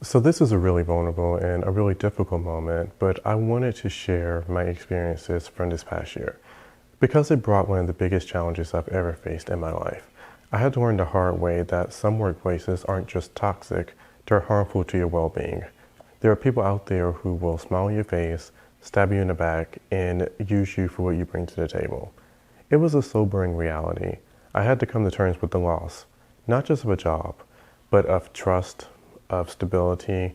So this is a really vulnerable and a really difficult moment, but I wanted to share my experiences from this past year because it brought one of the biggest challenges I've ever faced in my life. I had to learn the hard way that some workplaces aren't just toxic, they're harmful to your well-being. There are people out there who will smile in your face, stab you in the back, and use you for what you bring to the table. It was a sobering reality. I had to come to terms with the loss, not just of a job, but of trust, of stability,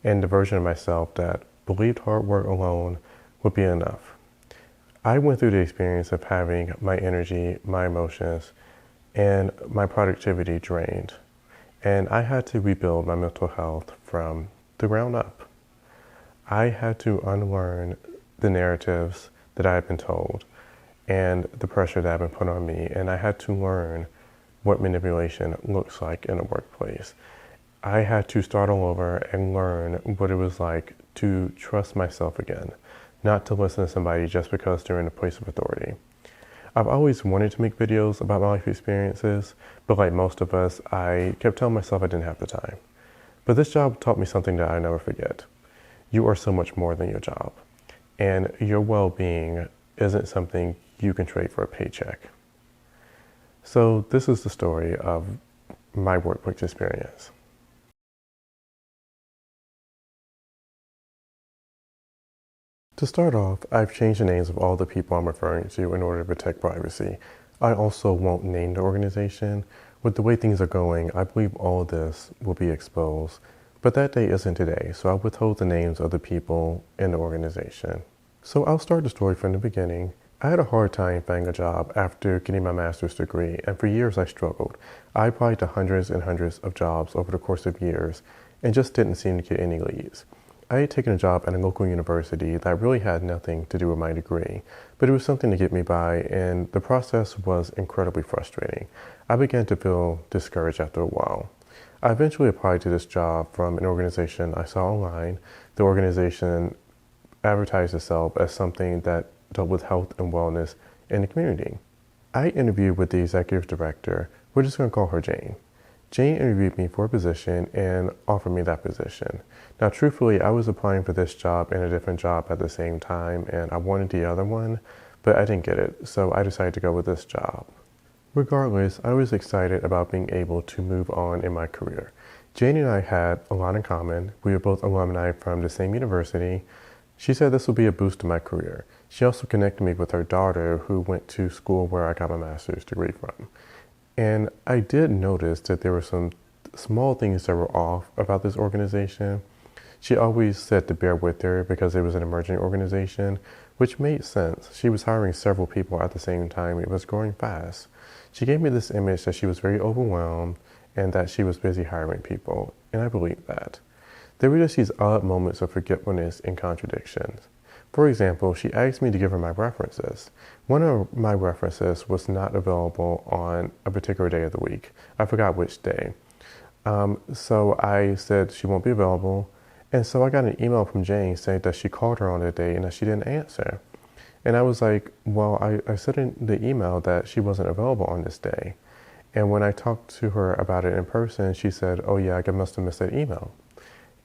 and the version of myself that believed hard work alone would be enough. I went through the experience of having my energy, my emotions, and my productivity drained. And I had to rebuild my mental health from the ground up. I had to unlearn the narratives that I had been told and the pressure that had been put on me. And I had to learn what manipulation looks like in a workplace. I had to start all over and learn what it was like to trust myself again, not to listen to somebody just because they're in a place of authority. I've always wanted to make videos about my life experiences, but like most of us, I kept telling myself I didn't have the time. But this job taught me something that I never forget. You are so much more than your job, and your well-being isn't something you can trade for a paycheck. So this is the story of my workplace experience. To start off, I've changed the names of all the people I'm referring to in order to protect privacy. I also won't name the organization. With the way things are going, I believe all of this will be exposed. But that day isn't today, so I'll withhold the names of the people in the organization. So I'll start the story from the beginning. I had a hard time finding a job after getting my master's degree, and for years I struggled. I applied to hundreds and hundreds of jobs over the course of years and just didn't seem to get any leads. I had taken a job at a local university that really had nothing to do with my degree, but it was something to get me by, and the process was incredibly frustrating. I began to feel discouraged after a while. I eventually applied to this job from an organization I saw online. The organization advertised itself as something that dealt with health and wellness in the community. I interviewed with the executive director. We're just going to call her Jane. Jane interviewed me for a position and offered me that position. Now, truthfully, I was applying for this job and a different job at the same time, and I wanted the other one, but I didn't get it, so I decided to go with this job. Regardless, I was excited about being able to move on in my career. Jane and I had a lot in common. We were both alumni from the same university. She said this would be a boost to my career. She also connected me with her daughter, who went to school where I got my master's degree from. And I did notice that there were some small things that were off about this organization. She always said to bear with her because it was an emerging organization, which made sense. She was hiring several people at the same time. It was growing fast. She gave me this image that she was very overwhelmed and that she was busy hiring people, and I believed that. There were just these odd moments of forgetfulness and contradictions. For example, she asked me to give her my references. One of my references was not available on a particular day of the week. I forgot which day. So I said she won't be available. And so I got an email from Jane saying that she called her on that day and that she didn't answer. And I was like, well, I said in the email that she wasn't available on this day. And when I talked to her about it in person, she said, oh yeah, I must have missed that email.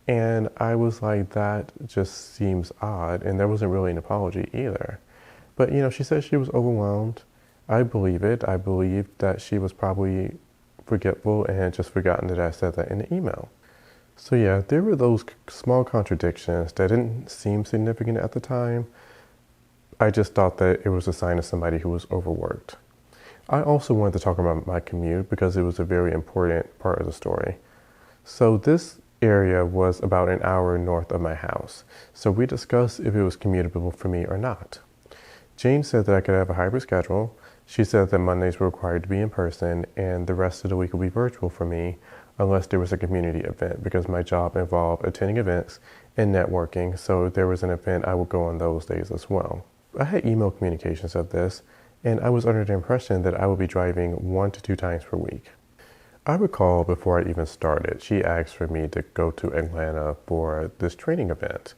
And I was like, that just seems odd. And there wasn't really an apology either. But, she said she was overwhelmed. I believe it. I believe that she was probably forgetful and had just forgotten that I said that in the email. So yeah, there were those small contradictions that didn't seem significant at the time. I just thought that it was a sign of somebody who was overworked. I also wanted to talk about my commute because it was a very important part of the story. So this area was about an hour north of my house. So we discussed if it was commutable for me or not. Jane said that I could have a hybrid schedule. She said that Mondays were required to be in person and the rest of the week would be virtual for me unless there was a community event because my job involved attending events and networking. So if there was an event, I would go on those days as well. I had email communications of this and I was under the impression that I would be driving 1 to 2 times per week. I recall before I even started, she asked for me to go to Atlanta for this training event,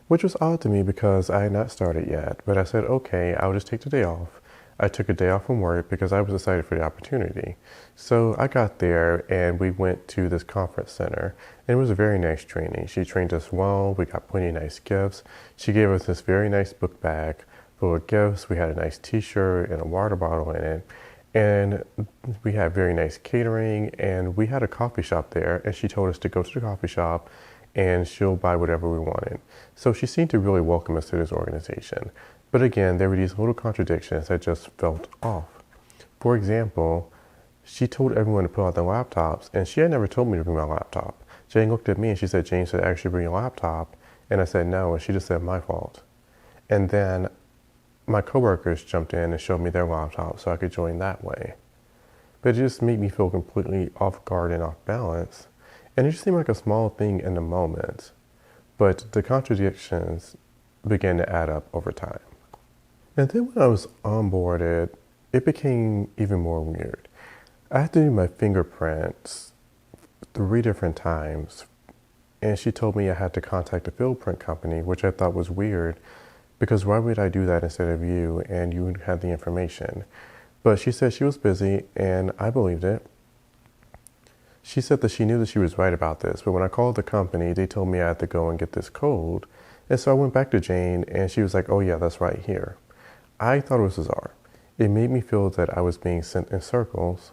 which was odd to me because I had not started yet. But I said, okay, I'll just take the day off. I took a day off from work because I was excited for the opportunity. So I got there and we went to this conference center, and it was a very nice training. She trained us well. We got plenty of nice gifts. She gave us this very nice book bag full of gifts. We had a nice t-shirt and a water bottle in it. And we had very nice catering, and we had a coffee shop there, and she told us to go to the coffee shop and she'll buy whatever we wanted. So she seemed to really welcome us to this organization. But again, there were these little contradictions that just felt off. For example, she told everyone to pull out their laptops, and she had never told me to bring my laptop. Jane looked at me and she said, "Jane should actually bring your laptop." And I said no, and she just said, "My fault." And then my coworkers jumped in and showed me their laptop so I could join that way. But it just made me feel completely off guard and off balance. And it just seemed like a small thing in the moment. But the contradictions began to add up over time. And then when I was onboarded, it became even more weird. I had to do my fingerprints 3 different times. And she told me I had to contact a field print company, which I thought was weird, because why would I do that instead of you, and you had the information? But she said she was busy, and I believed it. She said that she knew that she was right about this, but when I called the company, they told me I had to go and get this code. And so I went back to Jane, and she was like, "Oh yeah, that's right here." I thought it was bizarre. It made me feel that I was being sent in circles.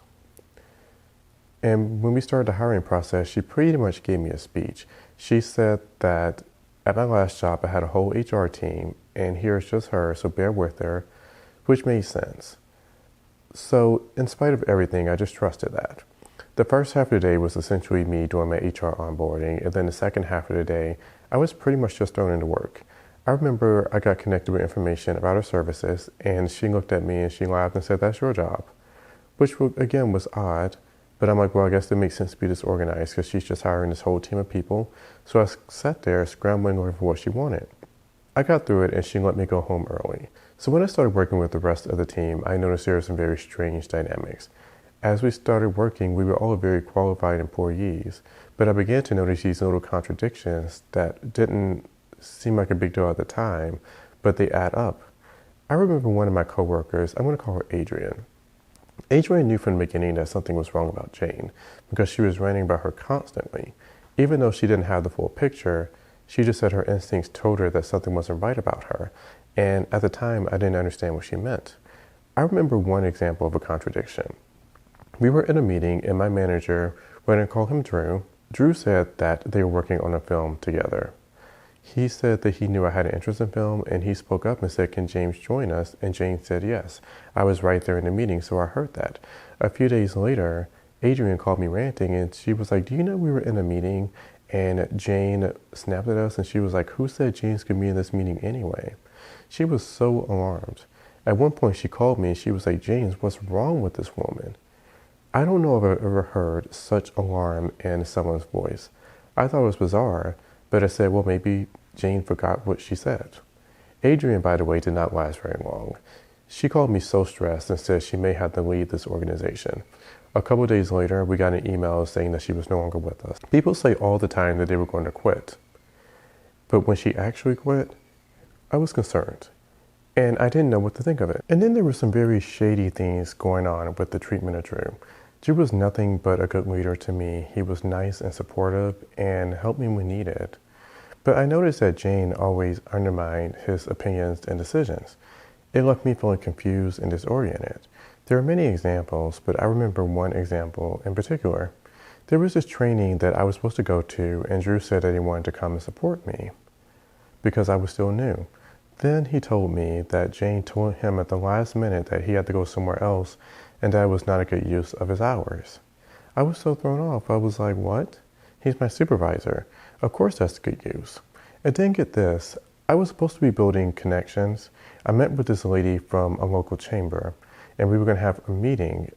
And when we started the hiring process, she pretty much gave me a speech. She said that at my last job, I had a whole HR team, and here's just her, so bear with her, which made sense. So in spite of everything, I just trusted that. The first half of the day was essentially me doing my HR onboarding, and then the second half of the day, I was pretty much just thrown into work. I remember I got connected with information about her services, and she looked at me and she laughed and said, "That's your job," which again was odd. But I'm like, well, I guess it makes sense to be disorganized because she's just hiring this whole team of people. So I sat there scrambling looking for what she wanted. I got through it and she let me go home early. So when I started working with the rest of the team, I noticed there were some very strange dynamics. As we started working, we were all very qualified employees, but I began to notice these little contradictions that didn't seem like a big deal at the time, but they add up. I remember one of my coworkers, I'm going to call her Adrian. Adrian knew from the beginning that something was wrong about Jane because she was ranting about her constantly. Even though she didn't have the full picture, she just said her instincts told her that something wasn't right about her. And at the time, I didn't understand what she meant. I remember one example of a contradiction. We were in a meeting and my manager, we're going to call him Drew. Drew said that they were working on a film together. He said that he knew I had an interest in film, and he spoke up and said, "Can James join us?" And Jane said yes. I was right there in the meeting, so I heard that. A few days later, Adrian called me ranting, and she was like, "Do you know we were in a meeting?" And Jane snapped at us, and she was like, "Who said James could be in this meeting anyway?" She was so alarmed. At one point, she called me, and she was like, "James, what's wrong with this woman?" I don't know if I've ever heard such alarm in someone's voice. I thought it was bizarre. But I said, well, maybe Jane forgot what she said. Adrian, by the way, did not last very long. She called me so stressed and said she may have to leave this organization. A couple of days later, we got an email saying that she was no longer with us. People say all the time that they were going to quit. But when she actually quit, I was concerned. And I didn't know what to think of it. And then there were some very shady things going on with the treatment of Drew. Drew was nothing but a good leader to me. He was nice and supportive and helped me when needed. But I noticed that Jane always undermined his opinions and decisions. It left me feeling confused and disoriented. There are many examples, but I remember one example in particular. There was this training that I was supposed to go to, and Drew said that he wanted to come and support me because I was still new. Then he told me that Jane told him at the last minute that he had to go somewhere else and that was not a good use of his hours. I was so thrown off. I was like, what? He's my supervisor. Of course that's good use. And then get this, I was supposed to be building connections. I met with this lady from a local chamber, and we were going to have a meeting.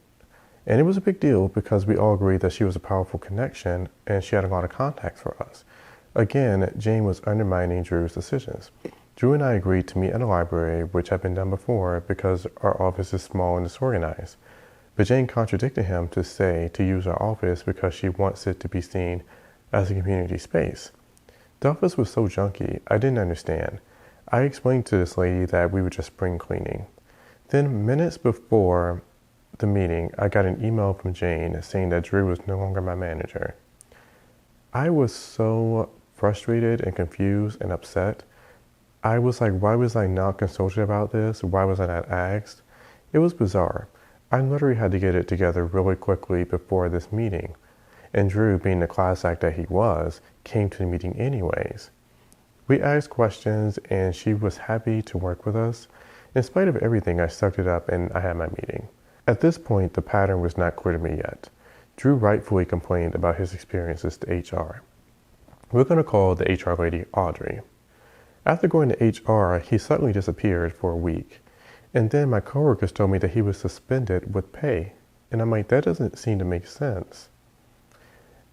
And it was a big deal because we all agreed that she was a powerful connection and she had a lot of contacts for us. Again, Jane was undermining Drew's decisions. Drew and I agreed to meet at a library, which had been done before because our office is small and disorganized. But Jane contradicted him to say to use our office because she wants it to be seen as a community space. The office was so junky, I didn't understand. I explained to this lady that we were just spring cleaning. Then minutes before the meeting, I got an email from Jane saying that Drew was no longer my manager. I was so frustrated and confused and upset. I was like, why was I not consulted about this? Why was I not asked? It was bizarre. I literally had to get it together really quickly before this meeting. And Drew, being the class act that he was, came to the meeting anyways. We asked questions and she was happy to work with us. In spite of everything, I sucked it up and I had my meeting. At this point, the pattern was not clear to me yet. Drew rightfully complained about his experiences to HR. We're going to call the HR lady Audrey. After going to HR, he suddenly disappeared for a week. And then my coworkers told me that he was suspended with pay. And I'm like, that doesn't seem to make sense.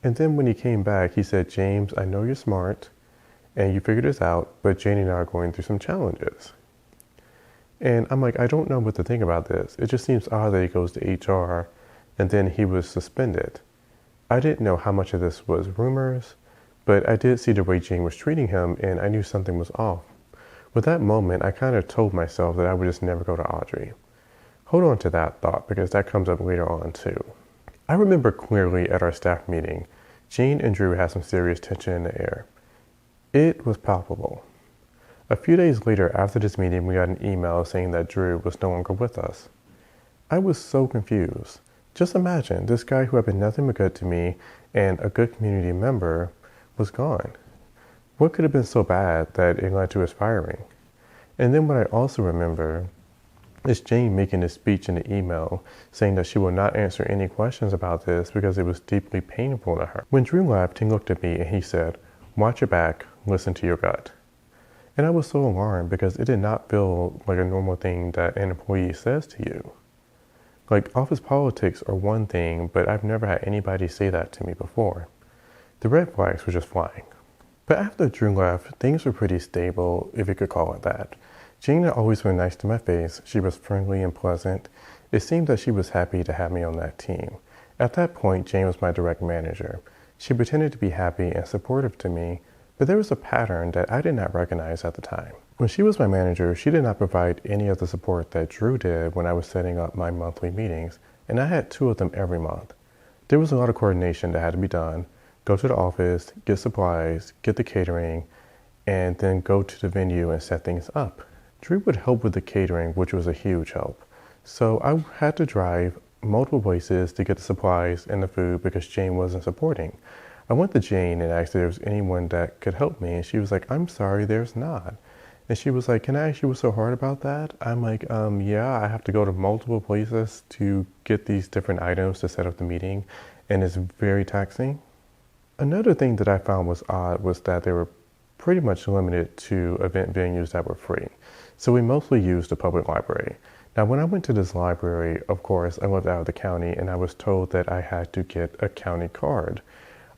And then when he came back, he said, James, I know you're smart and you figured this out, but Jane and I are going through some challenges. And I'm like, I don't know what to think about this. It just seems odd that he goes to HR and then he was suspended. I didn't know how much of this was rumors, but I did see the way Jane was treating him and I knew something was off. With that moment, I kind of told myself that I would just never go to Audrey. Hold on to that thought because that comes up later on too. I remember clearly at our staff meeting, Jane and Drew had some serious tension in the air. It was palpable. A few days later after this meeting, we got an email saying that Drew was no longer with us. I was so confused. Just imagine, this guy who had been nothing but good to me and a good community member was gone. What could have been so bad that it led to his firing? And then what I also remember is Jane making a speech in the email saying that she will not answer any questions about this because it was deeply painful to her. When Drew left, he looked at me and he said, watch your back, listen to your gut. And I was so alarmed because it did not feel like a normal thing that an employee says to you. Like, office politics are one thing, but I've never had anybody say that to me before. The red flags were just flying. But after Drew left, things were pretty stable, if you could call it that. Jane had always been nice to my face. She was friendly and pleasant. It seemed that she was happy to have me on that team. At that point, Jane was my direct manager. She pretended to be happy and supportive to me, but there was a pattern that I did not recognize at the time. When she was my manager, she did not provide any of the support that Drew did when I was setting up my monthly meetings, and I had 2 of them every month. There was a lot of coordination that had to be done. Go to the office, get supplies, get the catering, and then go to the venue and set things up. Drew would help with the catering, which was a huge help. So I had to drive multiple places to get the supplies and the food because Jane wasn't supporting. I went to Jane and asked if there was anyone that could help me, and she was like, I'm sorry, there's not. And she was like, can I ask you what's so hard about that? I'm like, yeah, I have to go to multiple places to get these different items to set up the meeting, and it's very taxing. Another thing that I found was odd was that they were pretty much limited to event venues that were free. So we mostly used the public library. Now, when I went to this library, of course, I lived out of the county and I was told that I had to get a county card.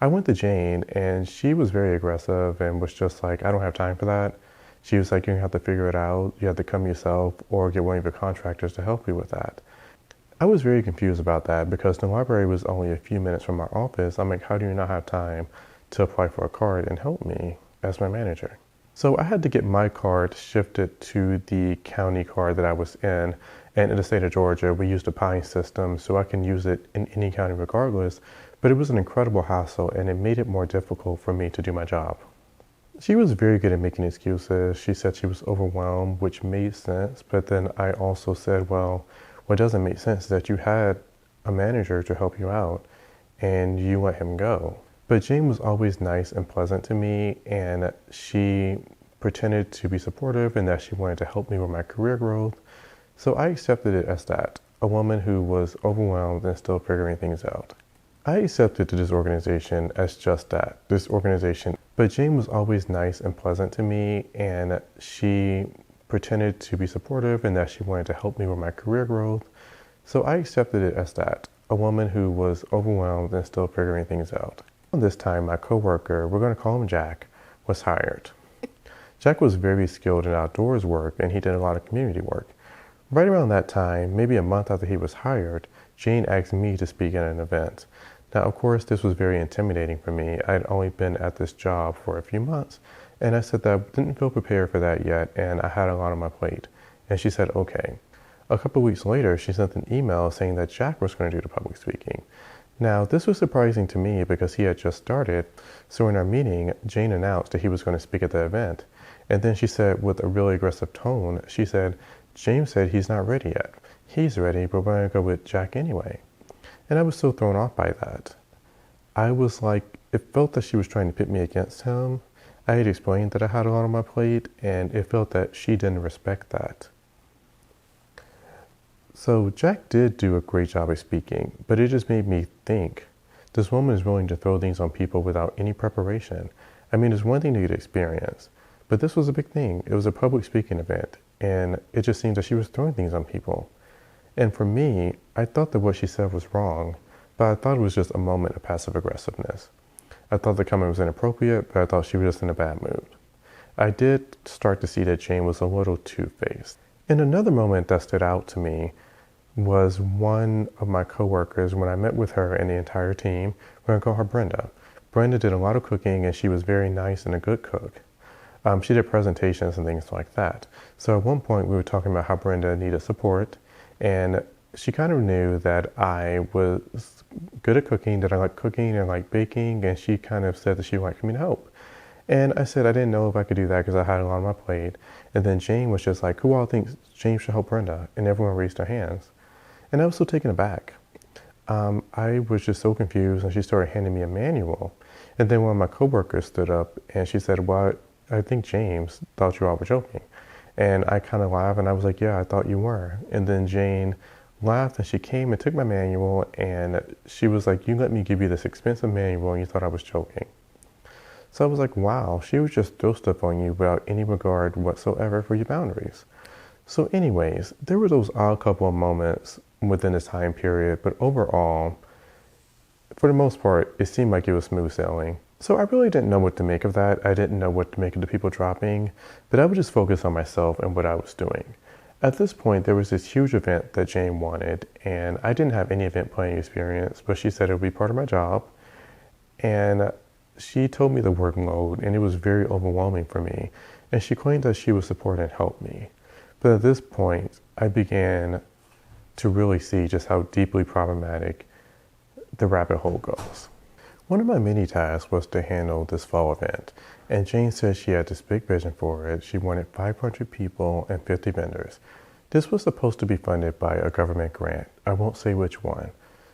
I went to Jane and she was very aggressive and was just like, I don't have time for that. She was like, you have to figure it out. You have to come yourself or get one of your contractors to help you with that. I was very confused about that because the library was only a few minutes from my office. I'm like, how do you not have time to apply for a card and help me as my manager? So I had to get my card shifted to the county card that I was in. And in the state of Georgia, we used a PINE system, so I can use it in any county regardless. But it was an incredible hassle, and it made it more difficult for me to do my job. She was very good at making excuses. She said she was overwhelmed, which made sense. But then I also said, well, what doesn't make sense is that you had a manager to help you out, and you let him go. But Jane was always nice and pleasant to me, and she pretended to be supportive and that she wanted to help me with my career growth. So I accepted it as that, a woman who was overwhelmed and still figuring things out. I accepted this organization as just that, this organization. But Jane was always nice and pleasant to me, and she pretended to be supportive and that she wanted to help me with my career growth. So I accepted it as that, a woman who was overwhelmed and still figuring things out. This time, my coworker, we're going to call him Jack, was hired. Jack was very skilled in outdoors work, and he did a lot of community work. Right around that time, maybe a month after he was hired, Jane asked me to speak at an event. Now, of course, this was very intimidating for me. I'd only been at this job for a few months, and I said that I didn't feel prepared for that yet, and I had a lot on my plate. And she said, okay. A couple weeks later, she sent an email saying that Jack was going to do the public speaking. Now, this was surprising to me because he had just started, so in our meeting, Jane announced that he was going to speak at the event, and then she said with a really aggressive tone, she said, "James said he's not ready yet. He's ready, but we're going to go with Jack anyway." And I was so thrown off by that. I was like, it felt that she was trying to pit me against him. I had explained that I had a lot on my plate, and it felt that she didn't respect that. So Jack did do a great job of speaking, but it just made me think, this woman is willing to throw things on people without any preparation. I mean, it's one thing to get experience, but this was a big thing. It was a public speaking event, and it just seemed that she was throwing things on people. And for me, I thought that what she said was wrong, but I thought it was just a moment of passive aggressiveness. I thought the comment was inappropriate, but I thought she was just in a bad mood. I did start to see that Jane was a little two-faced. And another moment that stood out to me was one of my coworkers when I met with her and the entire team. We're going to call her Brenda. Brenda did a lot of cooking, and she was very nice and a good cook. She did presentations and things like that. So at one point we were talking about how Brenda needed support, and she kind of knew that I was good at cooking, that I like cooking and like baking, and she kind of said that she wanted me to help. And I said I didn't know if I could do that because I had a lot on my plate. And then Jane was just like, "Who all thinks James should help Brenda?" And everyone raised their hands. And I was so taken aback. I was just so confused, and she started handing me a manual. And then one of my coworkers stood up and she said, "Well, I think James thought you all were joking." And I kind of laughed, and I was like, "Yeah, I thought you were." And then Jane laughed, and she came and took my manual, and she was like, "You let me give you this expensive manual and you thought I was joking." So I was like, wow, she would just throw stuff on you without any regard whatsoever for your boundaries. So anyways, there were those odd couple of moments within this time period, but overall, for the most part, it seemed like it was smooth sailing. So I really didn't know what to make of that. I didn't know what to make of the people dropping, but I would just focus on myself and what I was doing. At this point, there was this huge event that Jane wanted, and I didn't have any event planning experience, but she said it would be part of my job. And she told me the workload, and it was very overwhelming for me. And she claimed that she would support and help me. But at this point, I began to really see just how deeply problematic the rabbit hole goes. One of my many tasks was to handle this fall event, and Jane said she had this big vision for it. She wanted 500 people and 50 vendors. This was supposed to be funded by a government grant. I won't say which one.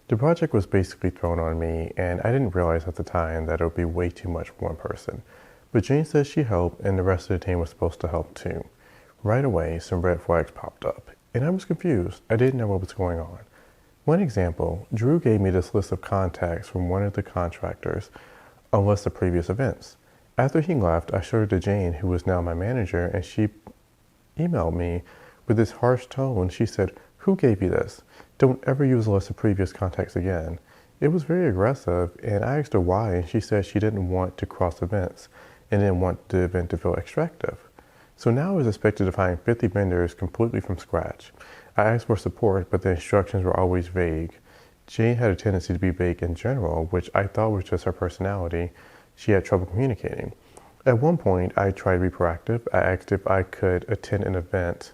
The project was basically thrown on me, and I didn't realize at the time that it would be way too much for one person. But Jane said she helped, and the rest of the team was supposed to help too. Right away, some red flags popped up, and I was confused. I didn't know what was going on. One example, Drew gave me this list of contacts from one of the contractors, a list of previous events. After he left, I showed it to Jane, who was now my manager, and she emailed me with this harsh tone. She said, "Who gave you this? Don't ever use a list of previous contacts again." It was very aggressive, and I asked her why, and she said she didn't want to cross events and didn't want the event to feel extractive. So now I was expected to find 50 vendors completely from scratch. I asked for support, but the instructions were always vague. Jane had a tendency to be vague in general, which I thought was just her personality. She had trouble communicating. At one point, I tried to be proactive. I asked if I could attend an event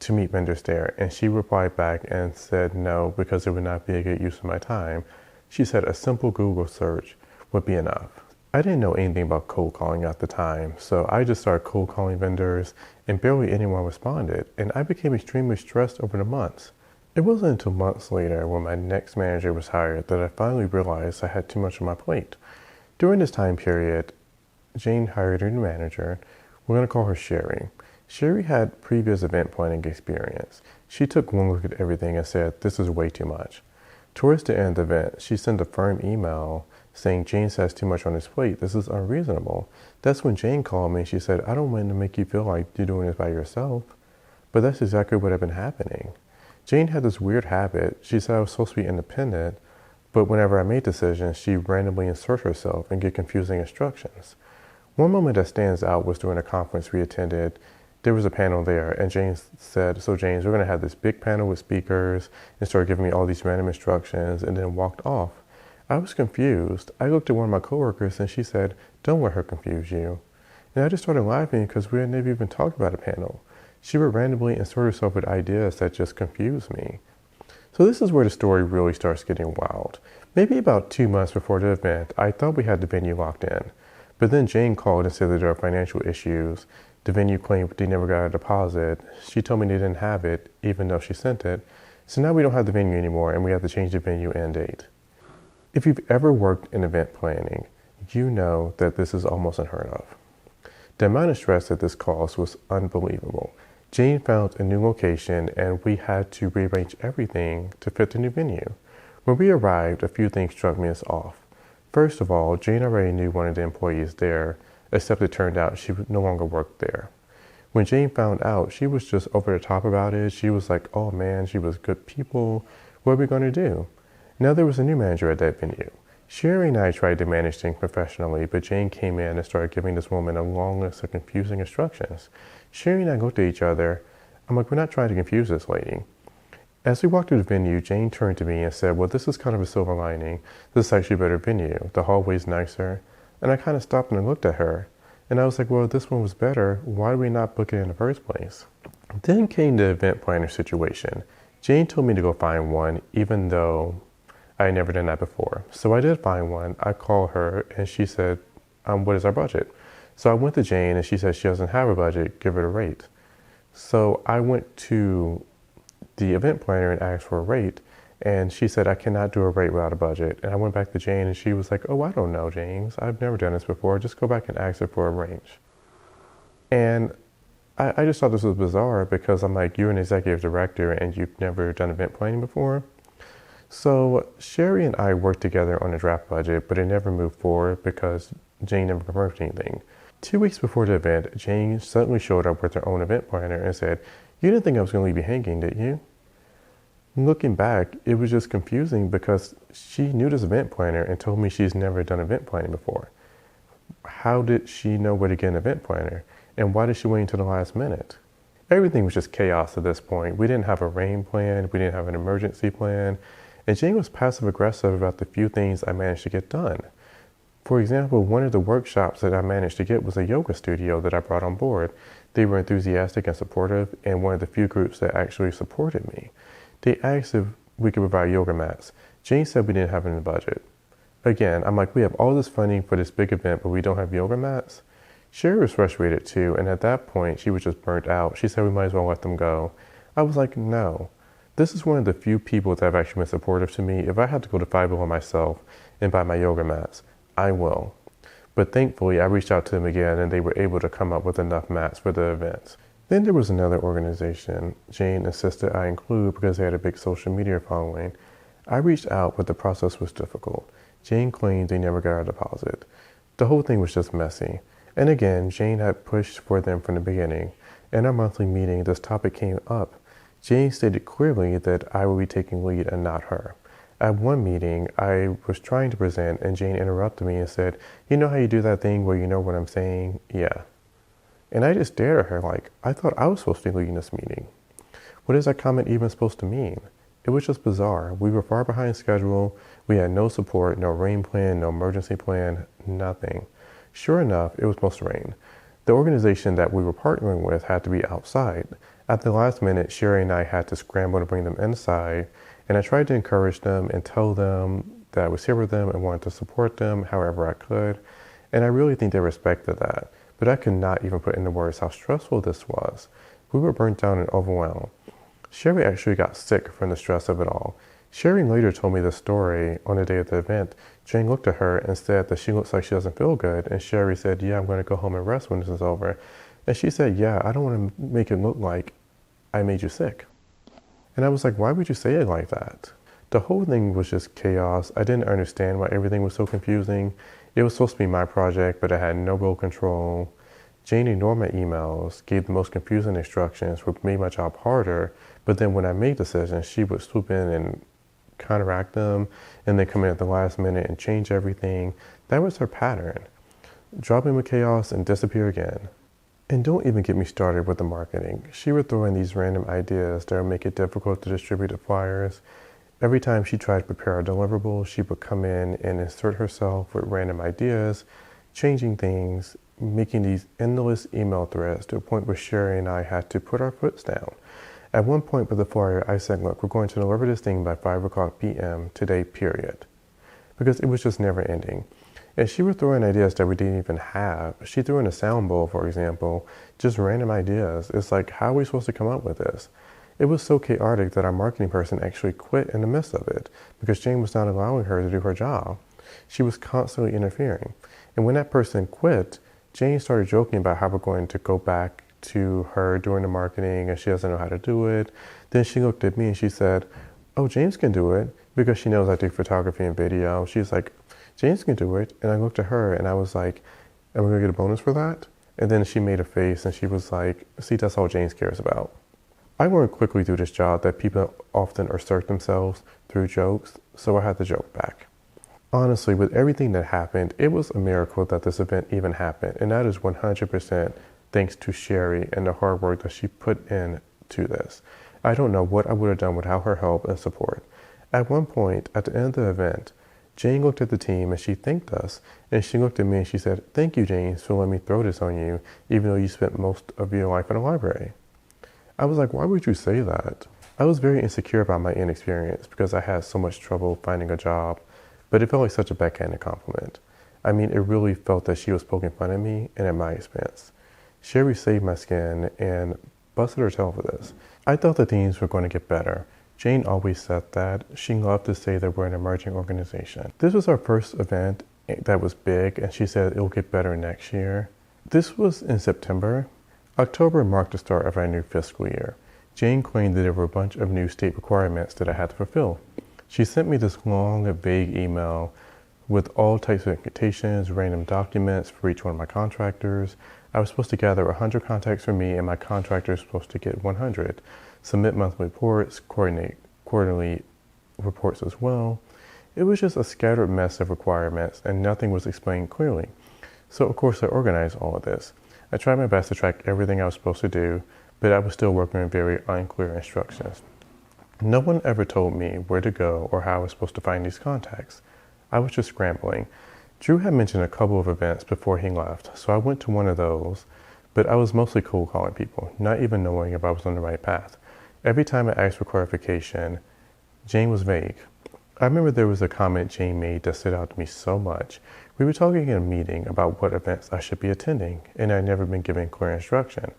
to meet vendors there, and she replied back and said no, because it would not be a good use of my time. She said a simple Google search would be enough. I didn't know anything about cold calling at the time, so I just started cold calling vendors, and barely anyone responded, and I became extremely stressed over the months. It wasn't until months later, when my next manager was hired, that I finally realized I had too much on my plate. During this time period, Jane hired a new manager. We're going to call her Sherry. Sherry had previous event planning experience. She took one look at everything and said, "This is way too much." Towards the end of the event, she sent a firm email saying, "James has too much on his plate. This is unreasonable." That's when Jane called me and she said, "I don't want to make you feel like you're doing this by yourself." But that's exactly what had been happening. Jane had this weird habit. She said I was supposed to be independent, but whenever I made decisions, she randomly insert herself and get confusing instructions. One moment that stands out was during a conference we attended. There was a panel there, and James said, "So James, we're going to have this big panel with speakers," and started giving me all these random instructions, and then walked off. I was confused. I looked at one of my coworkers, and she said, "Don't let her confuse you." And I just started laughing because we had never even talked about a panel. She would randomly insert herself with ideas that just confused me. So this is where the story really starts getting wild. Maybe about 2 months before the event, I thought we had the venue locked in. But then Jane called and said that there are financial issues. The venue claimed they never got a deposit. She told me they didn't have it, even though she sent it. So now we don't have the venue anymore, and we have to change the venue and date. If you've ever worked in event planning, you know that this is almost unheard of. The amount of stress that this caused was unbelievable. Jane found a new location, and we had to rearrange everything to fit the new venue. When we arrived, a few things struck me as off. First of all, Jane already knew one of the employees there, except it turned out she no longer worked there. When Jane found out, she was just over the top about it. She was like, oh man, she was good people. What are we going to do? Now there was a new manager at that venue. Sherry and I tried to manage things professionally, but Jane came in and started giving this woman a long list of confusing instructions. Sherry and I looked at each other. I'm like, we're not trying to confuse this lady. As we walked through the venue, Jane turned to me and said, well, this is kind of a silver lining. This is actually a better venue. The hallway's nicer. And I kind of stopped and looked at her. And I was like, well, if this one was better, why did we not book it in the first place? Then came the event planner situation. Jane told me to go find one, even though I had never done that before. So I did find one. I called her and she said, what is our budget? So I went to Jane and she said she doesn't have a budget, give it a rate. So I went to the event planner and asked for a rate, and she said, I cannot do a rate without a budget. And I went back to Jane and she was like, oh, I don't know, James. I've never done this before. Just go back and ask her for a range. And I just thought this was bizarre because I'm like, you're an executive director and you've never done event planning before. So Sherry and I worked together on a draft budget, but it never moved forward because Jane never confirmed anything. 2 weeks before the event, Jane suddenly showed up with her own event planner and said, you didn't think I was going to leave you hanging, did you? Looking back, it was just confusing because she knew this event planner and told me she's never done event planning before. How did she know where to get an event planner? And why did she wait until the last minute? Everything was just chaos at this point. We didn't have a rain plan. We didn't have an emergency plan. And Jane was passive aggressive about the few things I managed to get done. For example, one of the workshops that I managed to get was a yoga studio that I brought on board. They were enthusiastic and supportive, and one of the few groups that actually supported me. They asked if we could provide yoga mats. Jane said we didn't have it in the budget. Again, I'm like, we have all this funding for this big event, but we don't have yoga mats? Sherry was frustrated too, and at that point, she was just burnt out. She said we might as well let them go. I was like, no. This is one of the few people that have actually been supportive to me. If I had to go to Five Below myself and buy my yoga mats, I will. But thankfully, I reached out to them again, and they were able to come up with enough mats for the event. Then there was another organization Jane insisted I include because they had a big social media following. I reached out, but the process was difficult. Jane claimed they never got a deposit. The whole thing was just messy. And again, Jane had pushed for them from the beginning. In our monthly meeting, this topic came up. Jane stated clearly that I would be taking lead and not her. At one meeting, I was trying to present, and Jane interrupted me and said, you know how you do that thing where you know what I'm saying? Yeah. And I just stared at her like, I thought I was supposed to be leading this meeting. What is that comment even supposed to mean? It was just bizarre. We were far behind schedule. We had no support, no rain plan, no emergency plan, nothing. Sure enough, it was supposed to rain. The organization that we were partnering with had to be outside. At the last minute, Sherry and I had to scramble to bring them inside, and I tried to encourage them and tell them that I was here with them and wanted to support them however I could, and I really think they respected that. But I could not even put into words how stressful this was. We were burnt down and overwhelmed. Sherry actually got sick from the stress of it all. Sherry later told me the story on the day of the event. Jane looked at her and said that she looks like she doesn't feel good, and Sherry said, yeah, I'm going to go home and rest when this is over. And she said, yeah, I don't want to make it look like I made you sick. And I was like, why would you say it like that? The whole thing was just chaos. I didn't understand why everything was so confusing. It was supposed to be my project, but I had no real control. Jane ignored my emails, gave the most confusing instructions, which made my job harder. But then when I made decisions, she would swoop in and counteract them, and then come in at the last minute and change everything. That was her pattern. Drop in with chaos and disappear again. And don't even get me started with the marketing. She would throw in these random ideas that would make it difficult to distribute the flyers. Every time she tried to prepare a deliverable, she would come in and insert herself with random ideas, changing things, making these endless email threads to a point where Sherry and I had to put our foots down. At one point with the flyer, I said, look, we're going to deliver this thing by 5 o'clock p.m. today, period. Because it was just never ending. And she would throw in ideas that we didn't even have. She threw in a sound bowl, for example, just random ideas. It's like, how are we supposed to come up with this? It was so chaotic that our marketing person actually quit in the midst of it because Jane was not allowing her to do her job. She was constantly interfering. And when that person quit, Jane started joking about how we're going to go back to her doing the marketing and she doesn't know how to do it. Then she looked at me and she said, oh, James can do it because she knows I do photography and video. She's like, James can do it. And I looked at her and I was like, am we going to get a bonus for that? And then she made a face and she was like, see, that's all James cares about. I learned quickly through this job that people often assert themselves through jokes, so I had to joke back. Honestly, with everything that happened, it was a miracle that this event even happened, and that is 100% thanks to Sherry and the hard work that she put in to this. I don't know what I would have done without her help and support. At one point, at the end of the event, Jane looked at the team and she thanked us, and she looked at me and she said, thank you, James, for letting me throw this on you, even though you spent most of your life in a library. I was like, why would you say that? I was very insecure about my inexperience because I had so much trouble finding a job, but it felt like such a backhanded compliment. I mean, it really felt that she was poking fun at me and at my expense. Sherry saved my skin and busted her tail for this. I thought that things were going to get better. Jane always said that. She loved to say that we're an emerging organization. This was our first event that was big, and she said it'll get better next year. This was in September. October marked the start of our new fiscal year. Jane claimed that there were a bunch of new state requirements that I had to fulfill. She sent me this long, vague email with all types of invitations, random documents for each one of my contractors. I was supposed to gather 100 contacts for me, and my contractor was supposed to get 100. Submit monthly reports, coordinate quarterly reports as well. It was just a scattered mess of requirements, and nothing was explained clearly. So, of course, I organized all of this. I tried my best to track everything I was supposed to do, but I was still working with very unclear instructions. No one ever told me where to go or how I was supposed to find these contacts. I was just scrambling. Drew had mentioned a couple of events before he left, so I went to one of those, but I was mostly cold calling people, not even knowing if I was on the right path. Every time I asked for clarification, Jane was vague. I remember there was a comment Jane made that stood out to me so much. We were talking in a meeting about what events I should be attending, and I'd never been given clear instruction.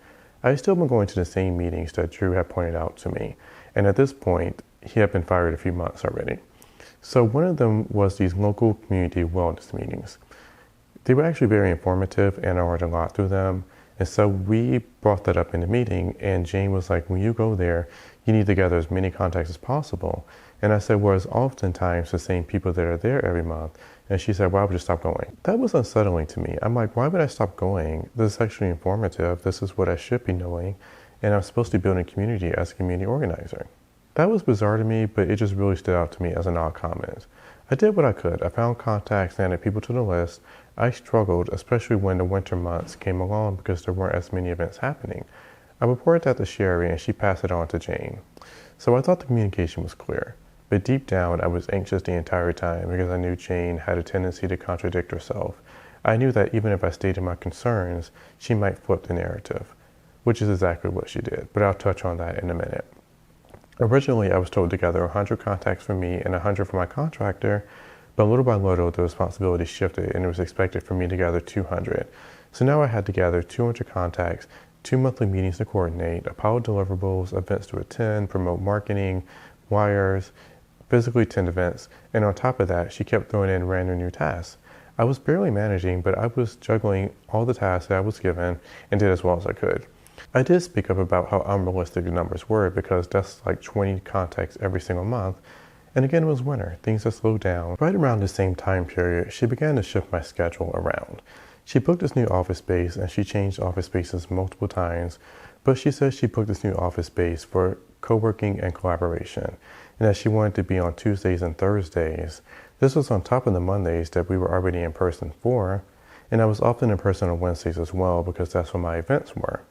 I had still been going to the same meetings that Drew had pointed out to me, and at this point, he had been fired a few months already. So one of them was these local community wellness meetings. They were actually very informative, and I learned a lot through them. And so we brought that up in the meeting, and Jane was like, when you go there, you need to gather as many contacts as possible. And I said, well, it's oftentimes the same people that are there every month. And she said, well, I would just stop going. That was unsettling to me. I'm like, why would I stop going? This is actually informative. This is what I should be knowing. And I'm supposed to be building community as a community organizer. That was bizarre to me, but it just really stood out to me as an odd comment. I did what I could. I found contacts and added people to the list. I struggled, especially when the winter months came along because there weren't as many events happening. I reported that to Sherry and she passed it on to Jane. So I thought the communication was clear. But deep down, I was anxious the entire time because I knew Jane had a tendency to contradict herself. I knew that even if I stated my concerns, she might flip the narrative, which is exactly what she did, but I'll touch on that in a minute. Originally, I was told to gather 100 contacts for me and 100 for my contractor, but little by little, the responsibility shifted and it was expected for me to gather 200. So now I had to gather 200 contacts, 2 monthly meetings to coordinate, a pile of deliverables, events to attend, promote marketing, wires, physically attend events, and on top of that, she kept throwing in random new tasks. I was barely managing, but I was juggling all the tasks that I was given and did as well as I could. I did speak up about how unrealistic the numbers were because that's like 20 contacts every single month. And again, it was winter. Things had slowed down. Right around the same time period, she began to shift my schedule around. She booked this new office space and she changed office spaces multiple times, but she said she booked this new office space for co-working and collaboration, and that she wanted to be on Tuesdays and Thursdays. This was on top of the Mondays that we were already in person for, and I was often in person on Wednesdays as well because that's when my events were.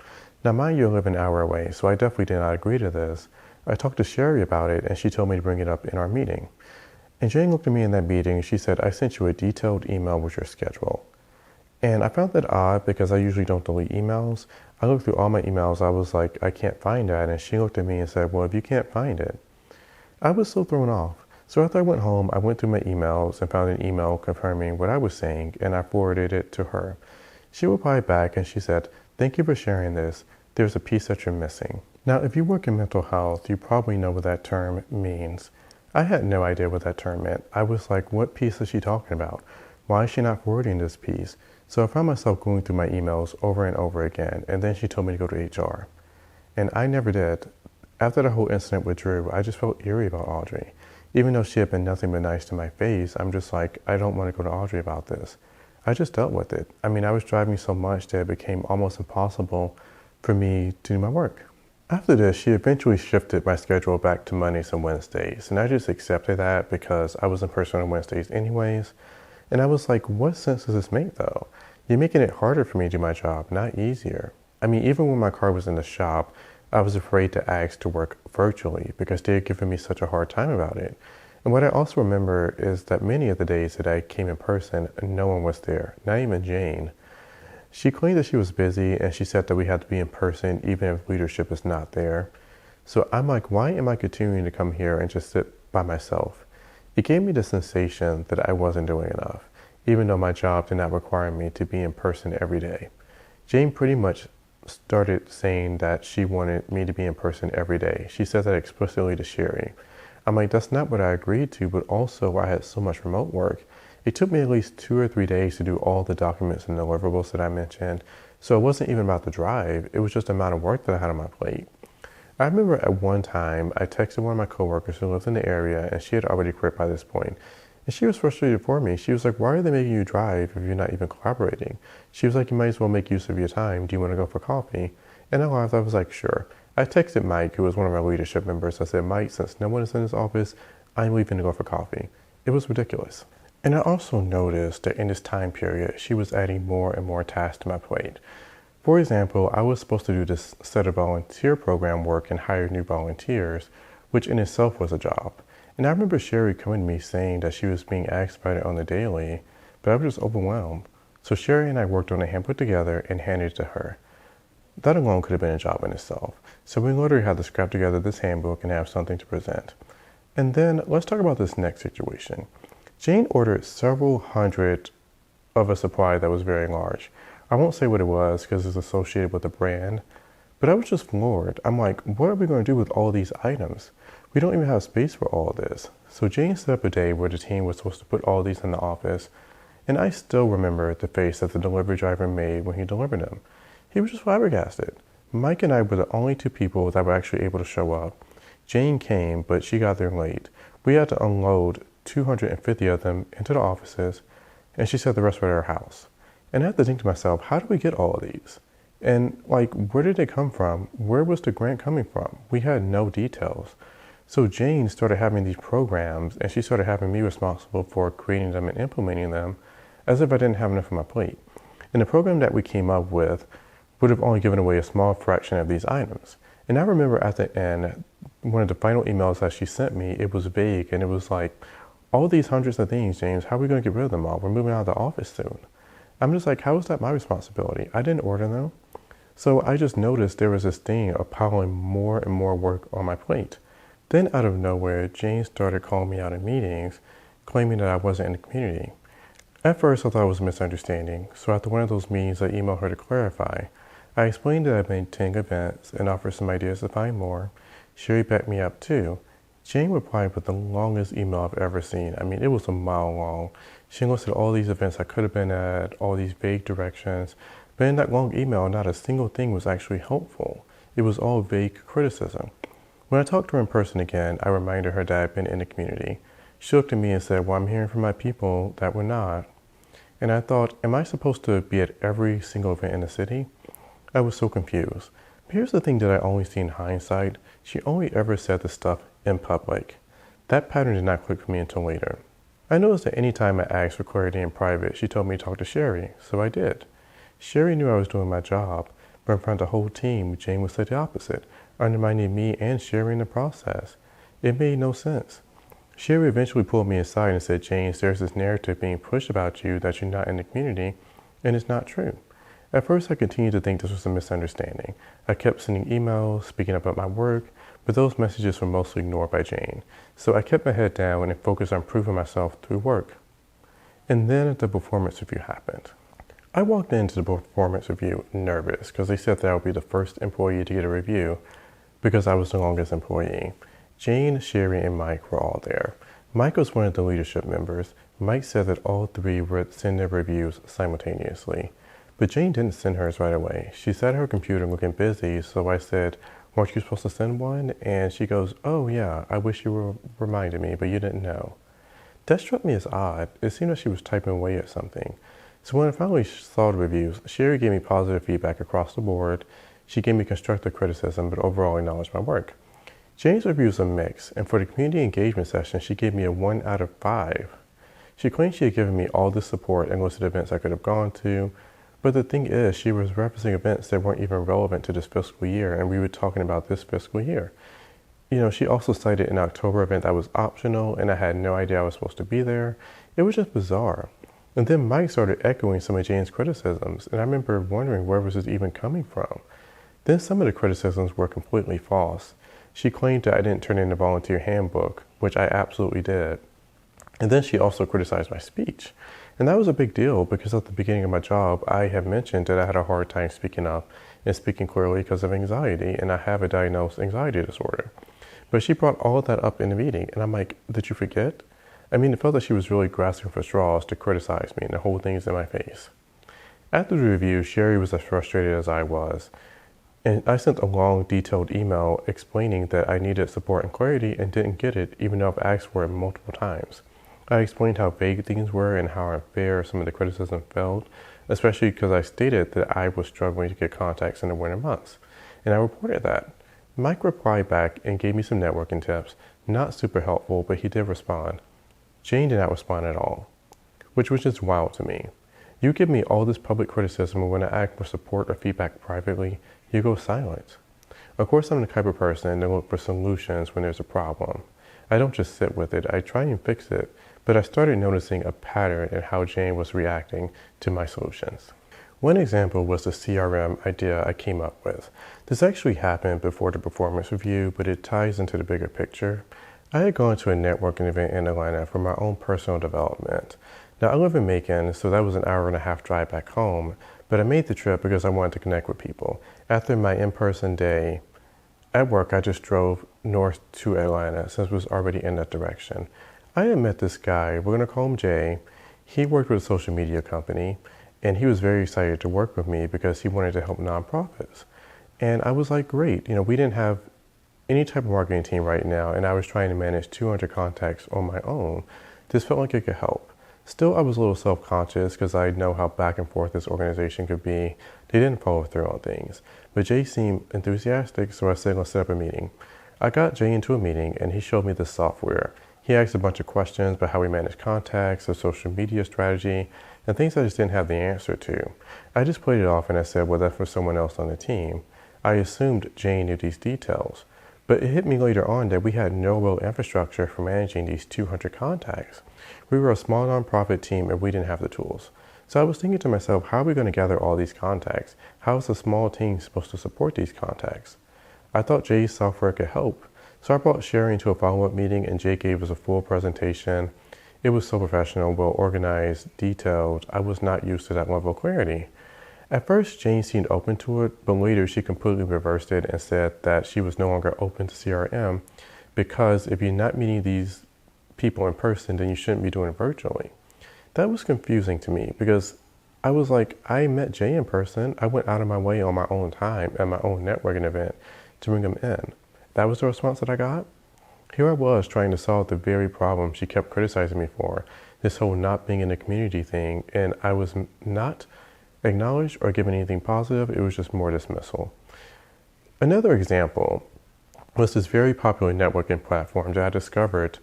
Now, mind you, I live an hour away, so I definitely did not agree to this. I talked to Sherry about it, and she told me to bring it up in our meeting. And Jane looked at me in that meeting, and she said, I sent you a detailed email with your schedule. And I found that odd because I usually don't delete emails. I looked through all my emails. I was like, I can't find that. And she looked at me and said, well, if you can't find it. I was so thrown off. So after I went home, I went through my emails and found an email confirming what I was saying, and I forwarded it to her. She replied back and she said, thank you for sharing this. There's a piece that you're missing. Now, if you work in mental health, you probably know what that term means. I had no idea what that term meant. I was like, what piece is she talking about? Why is she not forwarding this piece? So I found myself going through my emails over and over again, and then she told me to go to HR. And I never did. After the whole incident with Drew, I just felt eerie about Audrey. Even though she had been nothing but nice to my face, I'm just like, I don't want to go to Audrey about this. I just dealt with it. I mean, I was driving so much that it became almost impossible for me to do my work. After this, she eventually shifted my schedule back to Mondays and Wednesdays, and I just accepted that because I was in person on Wednesdays anyways. And I was like, what sense does this make though? You're making it harder for me to do my job, not easier. I mean, even when my car was in the shop, I was afraid to ask to work virtually because they had given me such a hard time about it. And what I also remember is that many of the days that I came in person, no one was there, not even Jane. She claimed that she was busy, and she said that we had to be in person even if leadership is not there. So I'm like, why am I continuing to come here and just sit by myself? It gave me the sensation that I wasn't doing enough, even though my job did not require me to be in person every day. Jane pretty much started saying that she wanted me to be in person every day. She said that explicitly to Sherry. I'm like, that's not what I agreed to, but also I had so much remote work. It took me at least 2 or 3 days to do all the documents and deliverables that I mentioned. So it wasn't even about the drive. It was just the amount of work that I had on my plate. I remember at one time, I texted one of my coworkers who lives in the area, and she had already quit by this point. And she was frustrated for me. She was like, why are they making you drive if you're not even collaborating? She was like, you might as well make use of your time. Do you want to go for coffee? And I laughed. I was like, sure. I texted Mike, who was one of my leadership members. I said, Mike, since no one is in his office, I'm leaving to go for coffee. It was ridiculous. And I also noticed that in this time period, she was adding more and more tasks to my plate. For example, I was supposed to do this set of volunteer program work and hire new volunteers, which in itself was a job. And I remember Sherry coming to me saying that she was being asked about it on the daily, but I was just overwhelmed. So Sherry and I worked on a handbook together and handed it to her. That alone could have been a job in itself. So we literally had to scrap together this handbook and have something to present. And then let's talk about this next situation. Jane ordered several hundred of a supply that was very large. I won't say what it was because it's associated with a brand, but I was just floored. I'm like, what are we going to do with all these items? We don't even have space for all this. So Jane set up a day where the team was supposed to put all these in the office, and I still remember the face that the delivery driver made when he delivered them. He was just flabbergasted. Mike and I were the only 2 people that were actually able to show up. Jane came, but she got there late. We had to unload 250 of them into the offices, and she said the rest were at her house. And I had to think to myself, how did we get all of these? And like, where did they come from? Where was the grant coming from? We had no details. So Jane started having these programs, and she started having me responsible for creating them and implementing them as if I didn't have enough on my plate. And the program that we came up with would have only given away a small fraction of these items. And I remember at the end, one of the final emails that she sent me, it was vague, and it was like, all these hundreds of things, James, how are we going to get rid of them all? We're moving out of the office soon. I'm just like, how is that my responsibility? I didn't order them. So I just noticed there was this thing of piling more and more work on my plate. Then out of nowhere, Jane started calling me out in meetings, claiming that I wasn't in the community. At first, I thought it was a misunderstanding, so after one of those meetings, I emailed her to clarify. I explained that I'd made 10 events and offered some ideas to find more. Sherry backed me up too. Jane replied with the longest email I've ever seen. I mean, it was a mile long. She listed all these events I could have been at, all these vague directions, but in that long email, not a single thing was actually helpful. It was all vague criticism. When I talked to her in person again, I reminded her that I'd been in the community. She looked at me and said, well, I'm hearing from my people that we're not. And I thought, am I supposed to be at every single event in the city? I was so confused. But here's the thing that I only see in hindsight. She only ever said this stuff in public. That pattern did not click for me until later. I noticed that any time I asked for clarity in private, she told me to talk to Sherry, so I did. Sherry knew I was doing my job, but in front of the whole team, Jane would say the opposite, undermining me and Sherry in the process. It made no sense. Sherry eventually pulled me aside and said, James, there's this narrative being pushed about you that you're not in the community, And it's not true. At first, I continued to think this was a misunderstanding. I kept sending emails, speaking about my work, but those messages were mostly ignored by Jane. So I kept my head down and focused on proving myself through work. And then the performance review happened. I walked into the performance review nervous because they said that I would be the first employee to get a review because I was the longest employee. Jane, Sherry, and Mike were all there. Mike was one of the leadership members. Mike said that all three would send their reviews simultaneously. But Jane didn't send hers right away. She sat at her computer looking busy, so I said, "Weren't you supposed to send one?" And she goes, "Oh yeah, I wish you were reminded me, but you didn't know." That struck me as odd. It seemed like she was typing away at something. So when I finally saw the reviews, Sherry gave me positive feedback across the board. She gave me constructive criticism, but overall acknowledged my work. Jane's reviews are mixed, and for the community engagement session, she gave me a 1 out of 5. She claimed she had given me all this support and listed events I could have gone to, but the thing is, she was referencing events that weren't even relevant to this fiscal year, and we were talking about this fiscal year. She also cited an October event that was optional, and I had no idea I was supposed to be there. It was just bizarre. And then Mike started echoing some of Jane's criticisms, and I remember wondering where was this even coming from. Then some of the criticisms were completely false. She claimed that I didn't turn in the volunteer handbook, which I absolutely did. And then she also criticized my speech. And that was a big deal because at the beginning of my job, I have mentioned that I had a hard time speaking up and speaking clearly because of anxiety, and I have a diagnosed anxiety disorder. But she brought all of that up in the meeting, and I'm like, did you forget? I mean, it felt like she was really grasping for straws to criticize me and to hold things in my face. After the review, Sherry was as frustrated as I was. And I sent a long, detailed email explaining that I needed support and clarity and didn't get it, even though I've asked for it multiple times. I explained how vague things were and how unfair some of the criticism felt, especially because I stated that I was struggling to get contacts in the winter months. And I reported that. Mike replied back and gave me some networking tips. Not super helpful, but he did respond. Jane did not respond at all, which was just wild to me. You give me all this public criticism, and when I ask for support or feedback privately, you go silent. Of course, I'm the type of person that look for solutions when there's a problem. I don't just sit with it, I try and fix it, but I started noticing a pattern in how Jane was reacting to my solutions. One example was the CRM idea I came up with. This actually happened before the performance review, but it ties into the bigger picture. I had gone to a networking event in Atlanta for my own personal development. Now, I live in Macon, so that was an 1.5-hour drive back home, but I made the trip because I wanted to connect with people. After my in-person day at work, I just drove north to Atlanta since it was already in that direction. I had met this guy, we're going to call him Jay. He worked with a social media company, and he was very excited to work with me because he wanted to help nonprofits. And I was like, great. We didn't have any type of marketing team right now, and I was trying to manage 200 contacts on my own. This felt like it could help. Still, I was a little self-conscious because I know how back and forth this organization could be. They didn't follow through on things. But Jay seemed enthusiastic, so I said, let's set up a meeting. I got Jay into a meeting, and he showed me the software. He asked a bunch of questions about how we manage contacts, the social media strategy, and things I just didn't have the answer to. I just played it off, and I said, well, that's for someone else on the team. I assumed Jay knew these details. But it hit me later on that we had no real infrastructure for managing these 200 contacts. We were a small nonprofit team and we didn't have the tools. So I was thinking to myself, how are we going to gather all these contacts? How is a small team supposed to support these contacts? I thought Jay's software could help. So I brought Sherry into a follow-up meeting and Jay gave us a full presentation. It was so professional, well organized, detailed. I was not used to that level of clarity. At first, Jane seemed open to it, but later she completely reversed it and said that she was no longer open to CRM because if you're not meeting these people in person, then you shouldn't be doing it virtually. That was confusing to me because I was like, I met Jay in person. I went out of my way on my own time at my own networking event to bring him in. That was the response that I got? Here I was trying to solve the very problem she kept criticizing me for, this whole not being in the community thing, and I was not acknowledged or given anything positive. It was just more dismissal. Another example was this very popular networking platform that I discovered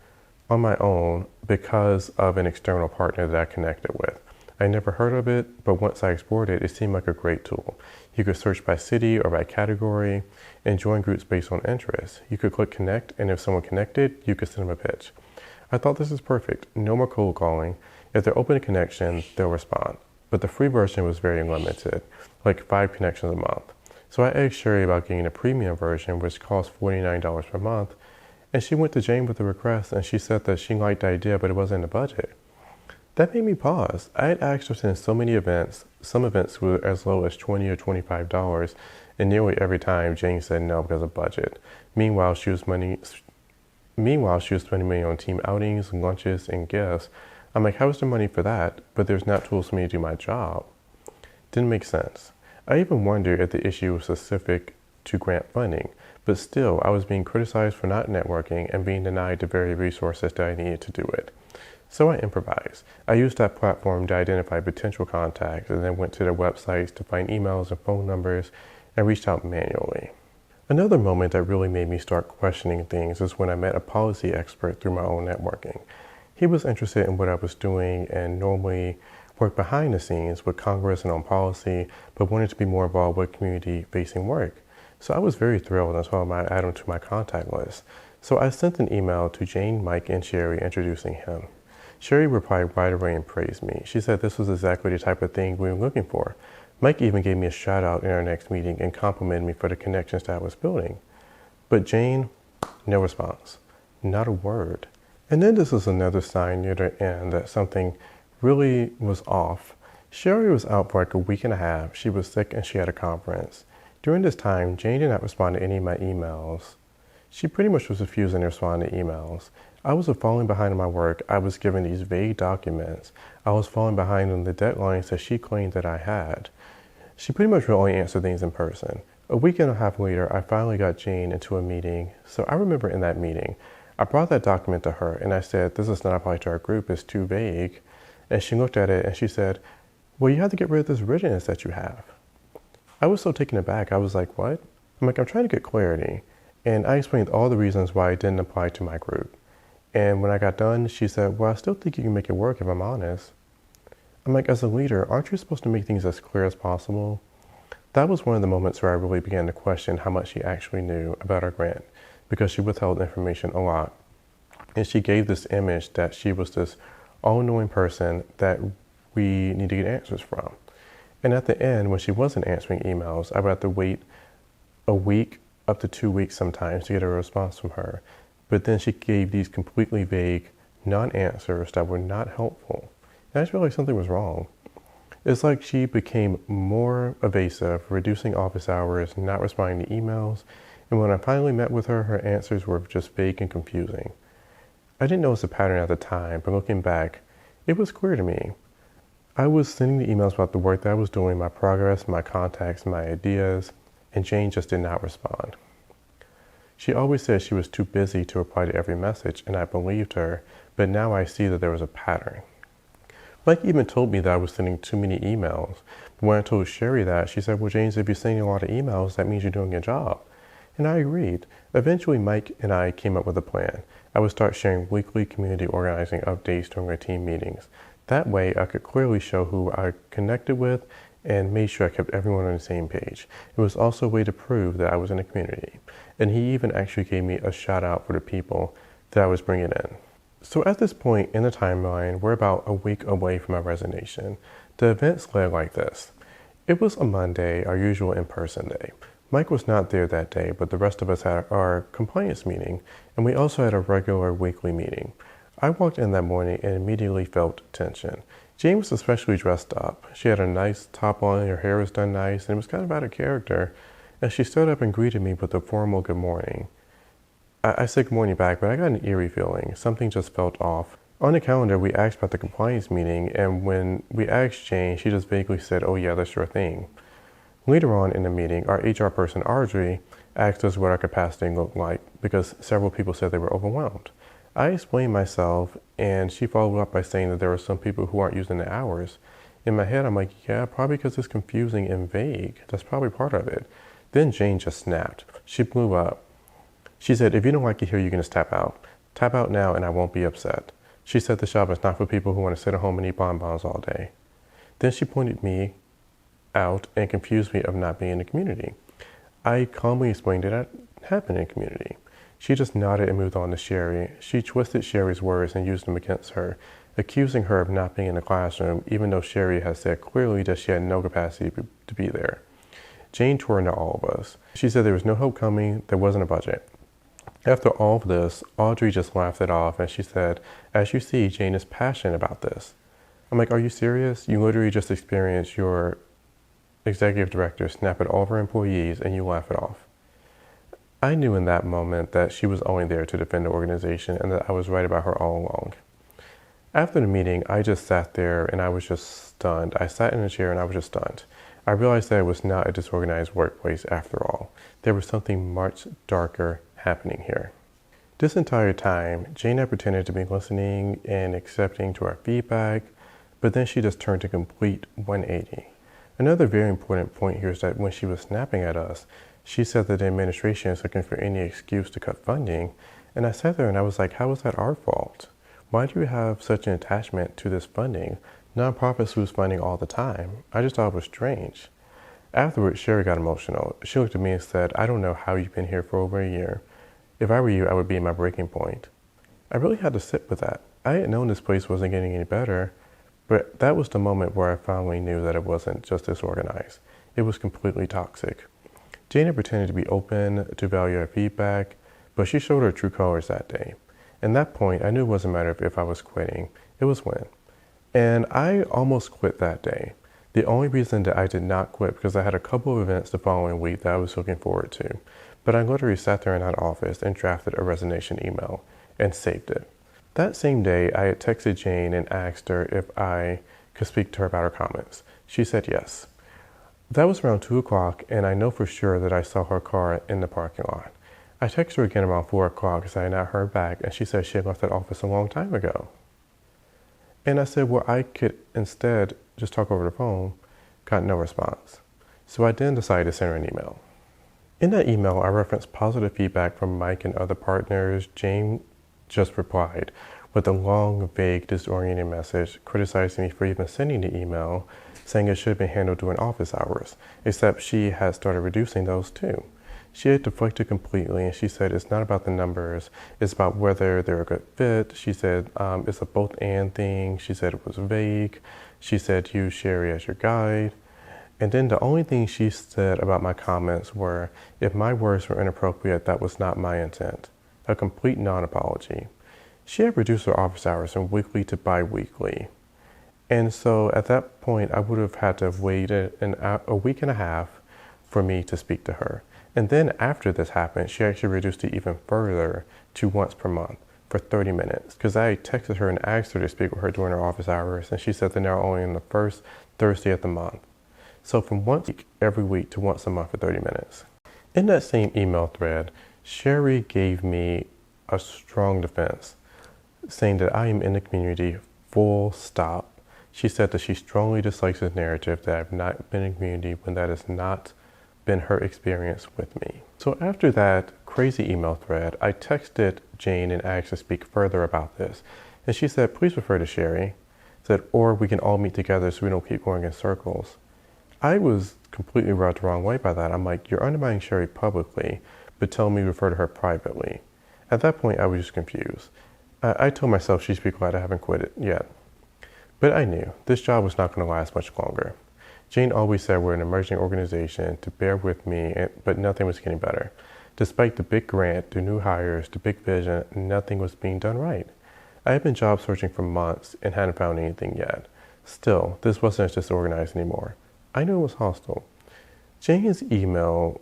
on my own because of an external partner that I connected with. I never heard of it, but once I explored it, it seemed like a great tool. You could search by city or by category and join groups based on interests. You could click connect, and if someone connected, you could send them a pitch. I thought this is perfect. No more cold calling. If they're open to connection, they'll respond. but the free version was very limited, like 5 connections a month. So I asked Sherry about getting a premium version, which cost $49 per month, and she went to Jane with the request, and she said that she liked the idea, but it wasn't in the budget. That made me pause. I had asked her to attend so many events. Some events were as low as $20 or $25, and nearly every time Jane said no because of budget. Meanwhile, she was spending money on team outings, lunches, and gifts. I'm like, how is there money for that? But there's not tools for me to do my job. Didn't make sense. I even wondered if the issue was specific to grant funding, but still, I was being criticized for not networking and being denied the very resources that I needed to do it. So I improvised. I used that platform to identify potential contacts and then went to their websites to find emails and phone numbers and reached out manually. Another moment that really made me start questioning things is when I met a policy expert through my own networking. He was interested in what I was doing and normally worked behind the scenes with Congress and on policy, but wanted to be more involved with community-facing work. So I was very thrilled and told him I'd add him to my contact list. So I sent an email to Jane, Mike, and Sherry introducing him. Sherry replied right away and praised me. She said this was exactly the type of thing we were looking for. Mike even gave me a shout out in our next meeting and complimented me for the connections that I was building. But Jane, no response. Not a word. And then this was another sign near the end that something really was off. Sherry was out for like a week and a half. She was sick and she had a conference. During this time, Jane did not respond to any of my emails. She pretty much was refusing to respond to emails. I was falling behind in my work. I was given these vague documents. I was falling behind on the deadlines that she claimed that I had. She pretty much would only answer things in person. A week and a half later, I finally got Jane into a meeting. So I remember in that meeting, I brought that document to her and I said, this does not apply to our group, it's too vague. And she looked at it and she said, well, you have to get rid of this rigidness that you have. I was so taken aback. I was like, what? I'm like, I'm trying to get clarity. And I explained all the reasons why it didn't apply to my group. And when I got done, she said, well, I still think you can make it work if I'm honest. I'm like, as a leader, aren't you supposed to make things as clear as possible? That was one of the moments where I really began to question how much she actually knew about our grant, because she withheld information a lot. And she gave this image that she was this all-knowing person that we need to get answers from. And at the end, when she wasn't answering emails, I would have to wait a week, up to 2 weeks sometimes, to get a response from her. But then she gave these completely vague non-answers that were not helpful. And I just realized something was wrong. It's like she became more evasive, reducing office hours, not responding to emails. And when I finally met with her, her answers were just vague and confusing. I didn't notice a pattern at the time, but looking back, it was clear to me. I was sending the emails about the work that I was doing, my progress, my contacts, my ideas, and Jane just did not respond. She always said she was too busy to reply to every message, and I believed her, but now I see that there was a pattern. Mike even told me that I was sending too many emails. But when I told Sherry that, she said, well, James, if you're sending a lot of emails, that means you're doing your job. And I agreed. Eventually, Mike and I came up with a plan. I would start sharing weekly community organizing updates during our team meetings. That way, I could clearly show who I connected with and made sure I kept everyone on the same page. It was also a way to prove that I was in the community. And he even actually gave me a shout out for the people that I was bringing in. So at this point in the timeline, we're about a week away from my resignation. The events led like this. It was a Monday, our usual in-person day. Mike was not there that day, but the rest of us had our compliance meeting, and we also had a regular weekly meeting. I walked in that morning and immediately felt tension. Jane was especially dressed up. She had a nice top on, her hair was done nice, and it was kind of out of character. And she stood up and greeted me with a formal good morning. I said good morning back, but I got an eerie feeling. Something just felt off. On the calendar, we asked about the compliance meeting, and when we asked Jane, she just vaguely said, oh yeah, that's your thing. Later on in the meeting, our HR person, Audrey, asked us what our capacity looked like because several people said they were overwhelmed. I explained myself, and she followed up by saying that there were some people who aren't using the hours. In my head, I'm like, yeah, probably because it's confusing and vague. That's probably part of it. Then Jane just snapped. She blew up. She said, if you don't like it here, you can just tap out. Tap out now and I won't be upset. She said the shop is not for people who want to sit at home and eat bonbons all day. Then she pointed me out and confused me of not being in the community. I calmly explained that happened in the community. She just nodded and moved on to Sherry. She twisted Sherry's words and used them against her. accusing her of not being in the classroom, even though Sherry had said clearly that she had no capacity to be there. Jane tore into all of us. She said there was no help coming, there wasn't a budget. After all of this, Audrey just laughed it off, and she said, "As you see, Jane is passionate about this." I'm like, "Are you serious? You literally just experienced your executive director snap at all of her employees and you laugh it off." I knew in that moment that she was only there to defend the organization and that I was right about her all along. After the meeting, I just sat there and I was just stunned. I sat in a chair and I was just stunned. I realized that it was not a disorganized workplace after all. There was something much darker happening here. This entire time, Jane had pretended to be listening and accepting to our feedback, but then she just turned a complete 180. Another very important point here is that when she was snapping at us, she said that the administration is looking for any excuse to cut funding, and I sat there and I was like, how is that our fault? Why do you have such an attachment to this funding? Nonprofits lose funding all the time. I just thought it was strange. Afterwards, Sherry got emotional. She looked at me and said, "I don't know how you've been here for over a year. If I were you, I would be in my breaking point." I really had to sit with that. I had known this place wasn't getting any better, but that was the moment where I finally knew that it wasn't just disorganized. It was completely toxic. Jane had pretended to be open, to value our feedback, but she showed her true colors that day. At that point, I knew it wasn't a matter of if I was quitting, it was when. And I almost quit that day. The only reason that I did not quit because I had a couple of events the following week that I was looking forward to. But I literally sat there in that office and drafted a resignation email and saved it. That same day, I had texted Jane and asked her if I could speak to her about her comments. She said yes. That was around 2 o'clock, and I know for sure that I saw her car in the parking lot. I texted her again around 4 o'clock because I had not heard back, and she said she had left that office a long time ago. And I said, well, I could instead just talk over the phone. Got no response. So I then decided to send her an email. In that email, I referenced positive feedback from Mike and other partners. Jane just replied with a long, vague, disorienting message criticizing me for even sending the email, saying it should have been handled during office hours, except she had started reducing those too. She had deflected completely, and she said it's not about the numbers, it's about whether they're a good fit. She said it's a both and thing. She said it was vague. She said use Sherry as your guide. And then the only thing she said about my comments were, if my words were inappropriate, that was not my intent. A complete non-apology. She had reduced her office hours from weekly to bi-weekly. And so at that point, I would have had to have waited a week and a half for me to speak to her. And then after this happened, she actually reduced it even further to once per month for 30 minutes. Because I texted her and asked her to speak with her during her office hours, and she said they're now only on the first Thursday of the month. So from once every week to once a month for 30 minutes. In that same email thread, Sherry gave me a strong defense, saying that I am in the community full stop. She said that she strongly dislikes this narrative that I've not been in community when that has not been her experience with me. So after that crazy email thread, I texted Jane and asked to speak further about this. And she said, please refer to Sherry. Said, or we can all meet together so we don't keep going in circles. I was completely rubbed the wrong way by that. I'm like, you're undermining Sherry publicly, but tell me to refer to her privately. At that point, I was just confused. I told myself she'd be glad I haven't quit it yet. But I knew this job was not going to last much longer. Jane always said we're an emerging organization to bear with me, but nothing was getting better. Despite the big grant, the new hires, the big vision, nothing was being done right. I had been job searching for months and hadn't found anything yet. Still, this wasn't as disorganized anymore. I knew it was hostile. Jane's email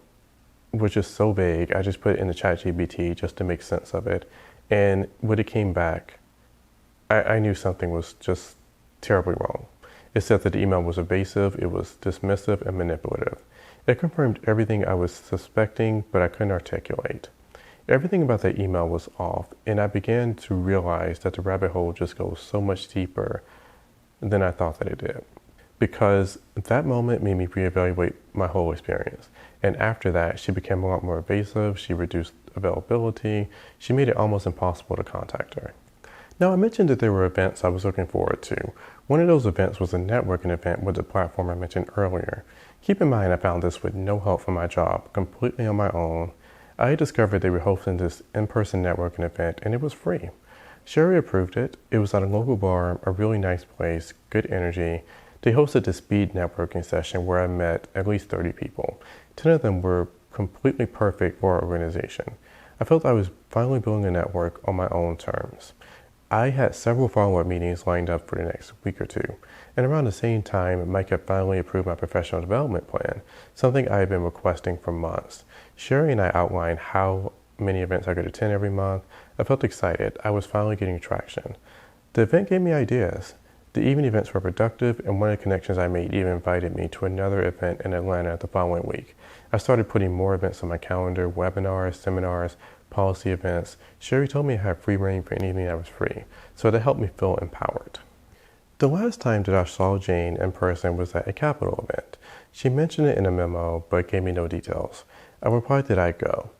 was just so vague, I just put it in the ChatGPT just to make sense of it. And when it came back, I knew something was just terribly wrong. It said that the email was evasive, it was dismissive and manipulative. It confirmed everything I was suspecting, but I couldn't articulate. Everything about that email was off, and I began to realize that the rabbit hole just goes so much deeper than I thought that it did. Because that moment made me reevaluate my whole experience. And after that, she became a lot more evasive, she reduced availability, she made it almost impossible to contact her. Now, I mentioned that there were events I was looking forward to. One of those events was a networking event with the platform I mentioned earlier. Keep in mind, I found this with no help from my job, completely on my own. I discovered they were hosting this in-person networking event, and it was free. Sherry approved it. It was at a local bar, a really nice place, good energy. They hosted a speed networking session where I met at least 30 people. 10 of them were completely perfect for our organization. I felt I was finally building a network on my own terms. I had several follow-up meetings lined up for the next week or two. And around the same time, Mike had finally approved my professional development plan, something I had been requesting for months. Sherry and I outlined how many events I could attend every month. I felt excited. I was finally getting traction. The event gave me ideas. The evening events were productive, and one of the connections I made even invited me to another event in Atlanta the following week. I started putting more events on my calendar, webinars, seminars, policy events. Sherry told me I had free reign for anything that was free, so that helped me feel empowered. The last time that I saw Jane in person was at a Capitol event. She mentioned it in a memo, but gave me no details. I replied that I'd go.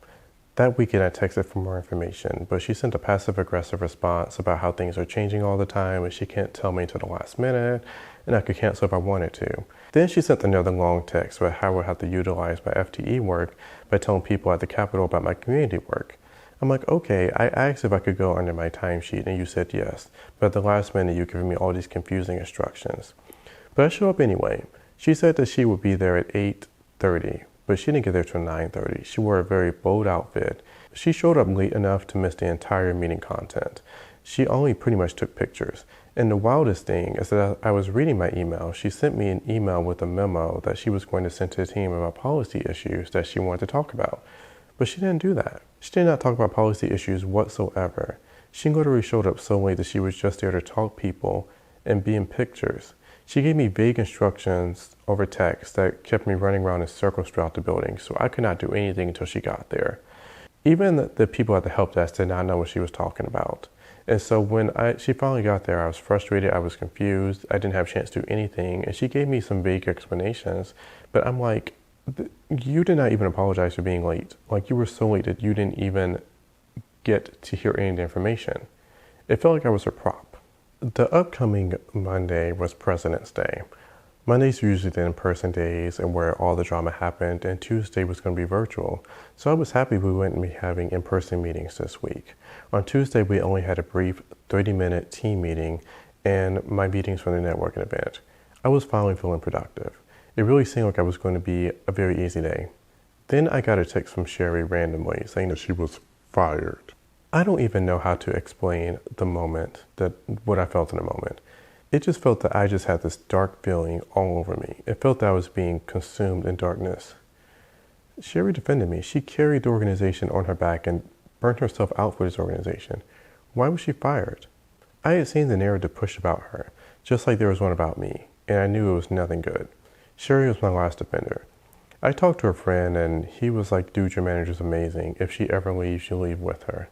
That weekend I texted for more information, but she sent a passive-aggressive response about how things are changing all the time and she can't tell me until the last minute, and I could cancel if I wanted to. Then she sent another long text about how I would have to utilize my FTE work by telling people at the Capitol about my community work. I'm like, okay, I asked if I could go under my timesheet and you said yes, but at the last minute you giving me all these confusing instructions. But I showed up anyway. She said that she would be there at 8:30. But she didn't get there till 9:30. She wore a very bold outfit. She showed up late enough to miss the entire meeting content. She only pretty much took pictures. And the wildest thing is that I was reading my email. She sent me an email with a memo that she was going to send to the team about policy issues that she wanted to talk about. But she didn't do that. She did not talk about policy issues whatsoever. She literally showed up so late that she was just there to talk people and be in pictures. She gave me vague instructions over text that kept me running around in circles throughout the building, so I could not do anything until she got there. Even the people at the help desk did not know what she was talking about. And so when she finally got there, I was frustrated, I was confused, I didn't have a chance to do anything, and she gave me some vague explanations, but I'm like, you did not even apologize for being late. Like, you were so late that you didn't even get to hear any of the information. It felt like I was her prop. The upcoming Monday was President's Day. Mondays are usually the in-person days and where all the drama happened, and Tuesday was going to be virtual. So I was happy we wouldn't be having in-person meetings this week. On Tuesday, we only had a brief 30-minute team meeting and my meetings for the networking event. I was finally feeling productive. It really seemed like I was going to be a very easy day. Then I got a text from Sherry randomly saying that she was fired. I don't even know how to explain the moment, what I felt in the moment. It just felt that I just had this dark feeling all over me. It felt that I was being consumed in darkness. Sherry defended me. She carried the organization on her back and burnt herself out for this organization. Why was she fired? I had seen the narrative push about her, just like there was one about me, and I knew it was nothing good. Sherry was my last defender. I talked to her friend, and he was like, dude, your manager's amazing. If she ever leaves, you leave with her.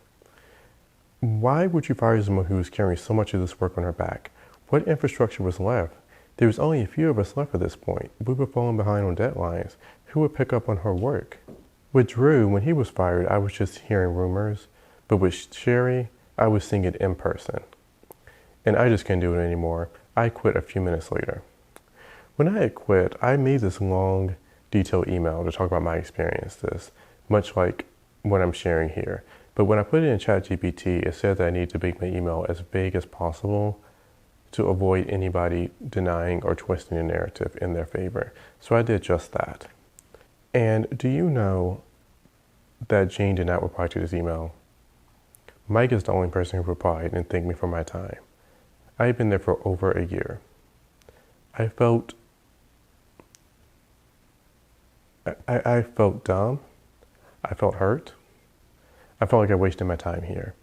Why would you fire someone who was carrying so much of this work on her back? What infrastructure was left? There was only a few of us left at this point. We were falling behind on deadlines. Who would pick up on her work? With Drew, when he was fired, I was just hearing rumors. But with Sherry, I was seeing it in person. And I just couldn't do it anymore. I quit a few minutes later. When I had quit, I made this long, detailed email to talk about my experiences, much like what I'm sharing here. But when I put it in ChatGPT, it said that I need to make my email as vague as possible to avoid anybody denying or twisting the narrative in their favor. So I did just that. And do you know that Jane did not reply to this email? Mike is the only person who replied and thanked me for my time. I had been there for over a year. I felt dumb. I felt hurt. I felt like I wasted my time here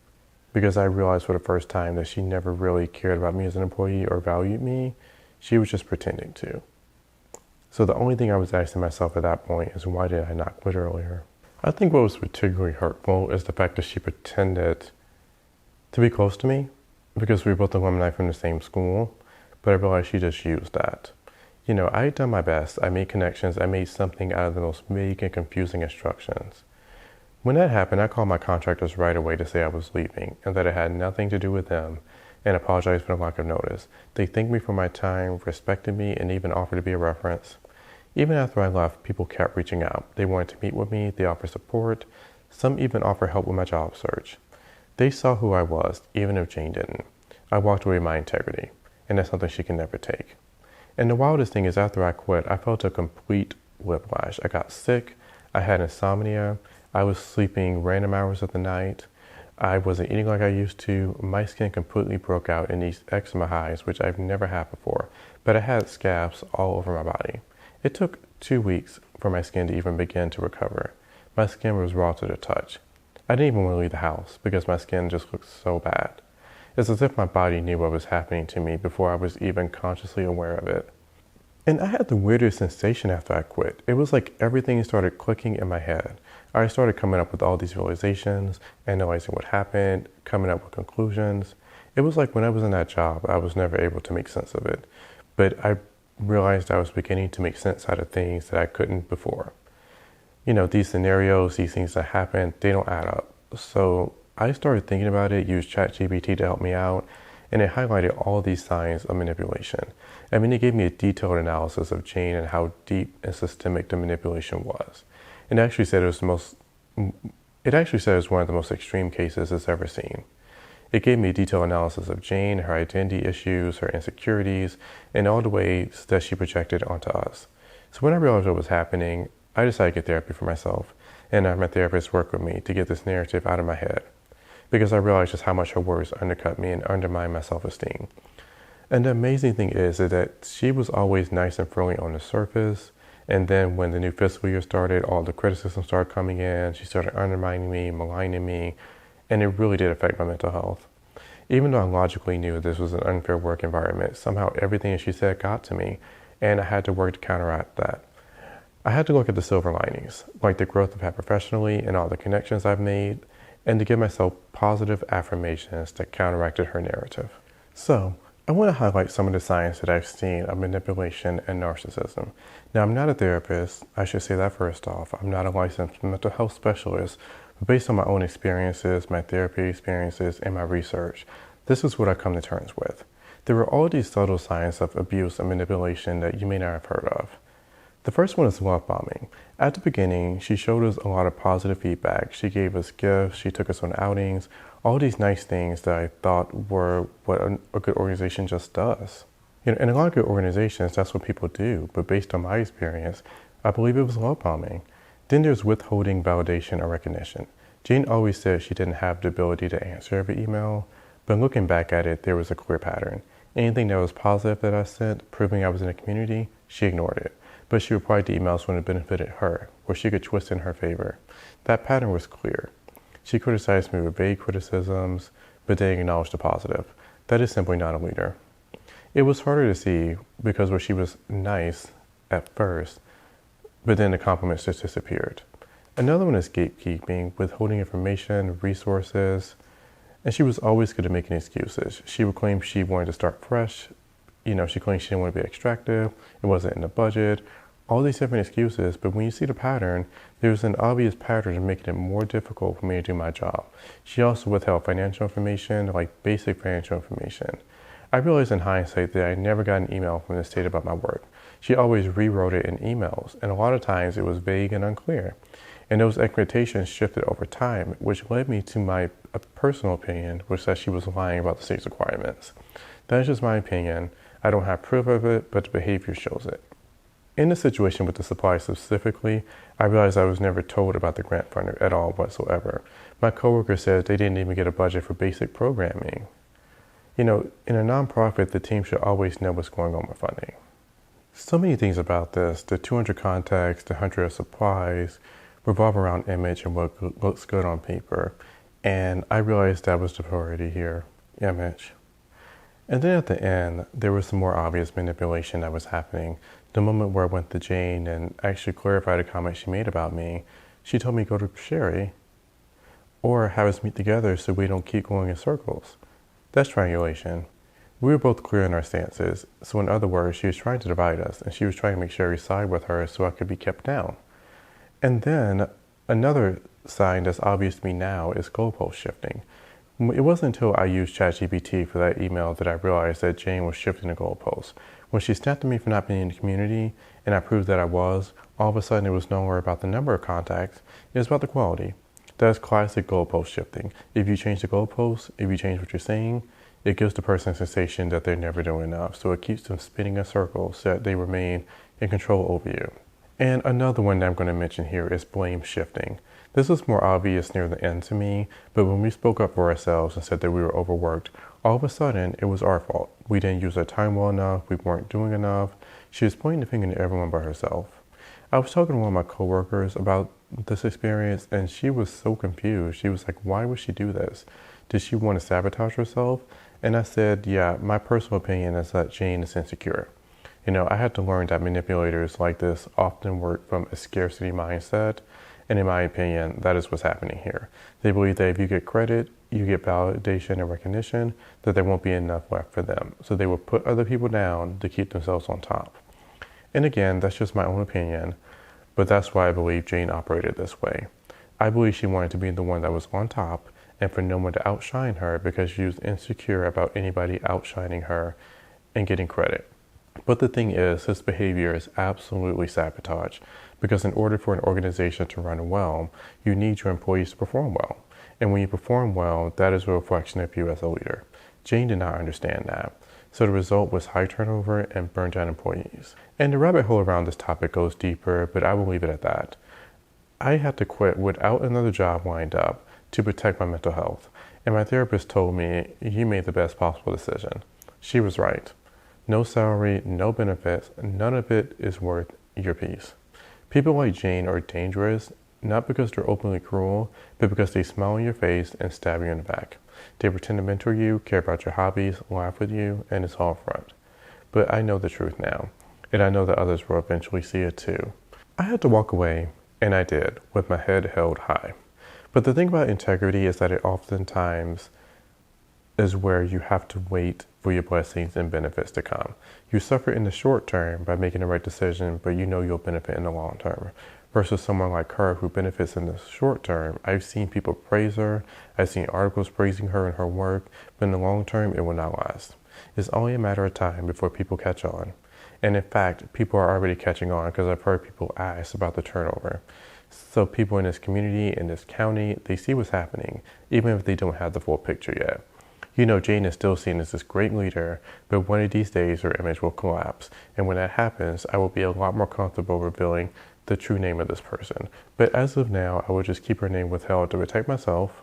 because I realized for the first time that she never really cared about me as an employee or valued me. She was just pretending to. So the only thing I was asking myself at that point is, why did I not quit earlier? I think what was particularly hurtful is the fact that she pretended to be close to me because we were both alumni from the same school, but I realized she just used that. You know, I had done my best. I made connections. I made something out of the most vague and confusing instructions. When that happened, I called my contractors right away to say I was leaving and that it had nothing to do with them, and apologized for the lack of notice. They thanked me for my time, respected me, and even offered to be a reference. Even after I left, people kept reaching out. They wanted to meet with me. They offered support. Some even offered help with my job search. They saw who I was, even if Jane didn't. I walked away with my integrity, and that's something she can never take. And the wildest thing is after I quit, I felt a complete whiplash. I got sick, I had insomnia, I was sleeping random hours of the night, I wasn't eating like I used to, my skin completely broke out in these eczema hives, which I've never had before, but I had scabs all over my body. It took 2 weeks for my skin to even begin to recover. My skin was raw to the touch. I didn't even want to leave the house because my skin just looked so bad. It's as if my body knew what was happening to me before I was even consciously aware of it. And I had the weirdest sensation after I quit. It was like everything started clicking in my head. I started coming up with all these realizations, analyzing what happened, coming up with conclusions. It was like when I was in that job, I was never able to make sense of it. But I realized I was beginning to make sense out of things that I couldn't before. You know, these scenarios, these things that happen, they don't add up. So I started thinking about it, used ChatGPT to help me out, and it highlighted all these signs of manipulation. I mean, it gave me a detailed analysis of Jane and how deep and systemic the manipulation was. It actually said it was one of the most extreme cases it's ever seen. It gave me a detailed analysis of Jane, her identity issues, her insecurities, and all the ways that she projected onto us. So when I realized what was happening, I decided to get therapy for myself, and I had my therapist work with me to get this narrative out of my head, because I realized just how much her words undercut me and undermined my self-esteem. And the amazing thing is that she was always nice and friendly on the surface, and then when the new fiscal year started, all the criticism started coming in, she started undermining me, maligning me, and it really did affect my mental health. Even though I logically knew this was an unfair work environment, somehow everything that she said got to me, and I had to work to counteract that. I had to look at the silver linings, like the growth I've had professionally and all the connections I've made, and to give myself positive affirmations that counteracted her narrative. So, I want to highlight some of the signs that I've seen of manipulation and narcissism. Now, I'm not a therapist. I should say that first off. I'm not a licensed mental health specialist, but based on my own experiences, my therapy experiences, and my research, this is what I come to terms with. There are all these subtle signs of abuse and manipulation that you may not have heard of. The first one is love bombing. At the beginning, she showed us a lot of positive feedback. She gave us gifts, she took us on outings, all these nice things that I thought were what a good organization just does. You know, in a lot of good organizations, that's what people do, but based on my experience, I believe it was love bombing. Then there's withholding validation or recognition. Jane always said she didn't have the ability to answer every email, but looking back at it, there was a clear pattern. Anything that was positive that I sent, proving I was in a community, she ignored it. But she replied to emails when it benefited her, where she could twist in her favor. That pattern was clear. She criticized me with vague criticisms, but didn't acknowledge the positive. That is simply not a leader. It was harder to see because where she was nice at first, but then the compliments just disappeared. Another one is gatekeeping, withholding information, resources, and she was always good at making excuses. She would claim she wanted to start fresh. You know, she claimed she didn't want to be extractive, it wasn't in the budget, all these different excuses, but when you see the pattern, there's an obvious pattern of making it more difficult for me to do my job. She also withheld financial information, like basic financial information. I realized in hindsight that I never got an email from the state about my work. She always rewrote it in emails, and a lot of times it was vague and unclear. And those expectations shifted over time, which led me to my personal opinion, which says she was lying about the state's requirements. That's just my opinion. I don't have proof of it, but the behavior shows it. In the situation with the supply specifically, I realized I was never told about the grant funder at all whatsoever. My coworker said they didn't even get a budget for basic programming. You know, in a nonprofit, the team should always know what's going on with funding. So many things about this, the 200 contacts, the 100 supplies, revolve around image and what looks good on paper. And I realized that was the priority here, image. And then at the end, there was some more obvious manipulation that was happening. The moment where I went to Jane and actually clarified a comment she made about me, she told me to go to Sherry or have us meet together so we don't keep going in circles. That's triangulation. We were both clear in our stances, so in other words, she was trying to divide us, and she was trying to make Sherry side with her so I could be kept down. And then another sign that's obvious to me now is goalpost shifting. It wasn't until I used ChatGPT for that email that I realized that Jane was shifting the goalposts. When she snapped at me for not being in the community, and I proved that I was, all of a sudden it was no longer about the number of contacts, it was about the quality. That's classic goalpost shifting. If you change the goalposts, if you change what you're saying, it gives the person a sensation that they're never doing enough. So it keeps them spinning in circles so that they remain in control over you. And another one that I'm going to mention here is blame shifting. This was more obvious near the end to me, but when we spoke up for ourselves and said that we were overworked, all of a sudden it was our fault. We didn't use our time well enough, we weren't doing enough. She was pointing the finger to everyone but herself. I was talking to one of my coworkers about this experience, and she was so confused. She was like, why would she do this? Did she want to sabotage herself? And I said, yeah, my personal opinion is that Jane is insecure. You know, I had to learn that manipulators like this often work from a scarcity mindset. And in my opinion, that is what's happening here. They believe that if you get credit, you get validation and recognition, that there won't be enough left for them. So they will put other people down to keep themselves on top. And again, that's just my own opinion, but that's why I believe Jane operated this way. I believe she wanted to be the one that was on top and for no one to outshine her because she was insecure about anybody outshining her and getting credit. But the thing is, this behavior is absolutely sabotage because in order for an organization to run well, you need your employees to perform well. And when you perform well, that is a reflection of you as a leader. Jane did not understand that. So the result was high turnover and burned out employees. And the rabbit hole around this topic goes deeper, but I will leave it at that. I had to quit without another job lined up to protect my mental health. And my therapist told me, you made the best possible decision. She was right. No salary, no benefits, none of it is worth your peace. People like Jane are dangerous, not because they're openly cruel, but because they smile in your face and stab you in the back. They pretend to mentor you, care about your hobbies, laugh with you, and it's all front. But I know the truth now, and I know that others will eventually see it too. I had to walk away, and I did, with my head held high. But the thing about integrity is that it oftentimes is where you have to wait for your blessings and benefits to come. You suffer in the short term by making the right decision, but you know you'll benefit in the long term. Versus someone like her who benefits in the short term. I've seen people praise her, I've seen articles praising her and her work, but in the long term, it will not last. It's only a matter of time before people catch on. And in fact, people are already catching on because I've heard people ask about the turnover. So people in this community, in this county, they see what's happening, even if they don't have the full picture yet. You know, Jane is still seen as this great leader, but one of these days her image will collapse. And when that happens, I will be a lot more comfortable revealing the true name of this person. But as of now, I will just keep her name withheld to protect myself,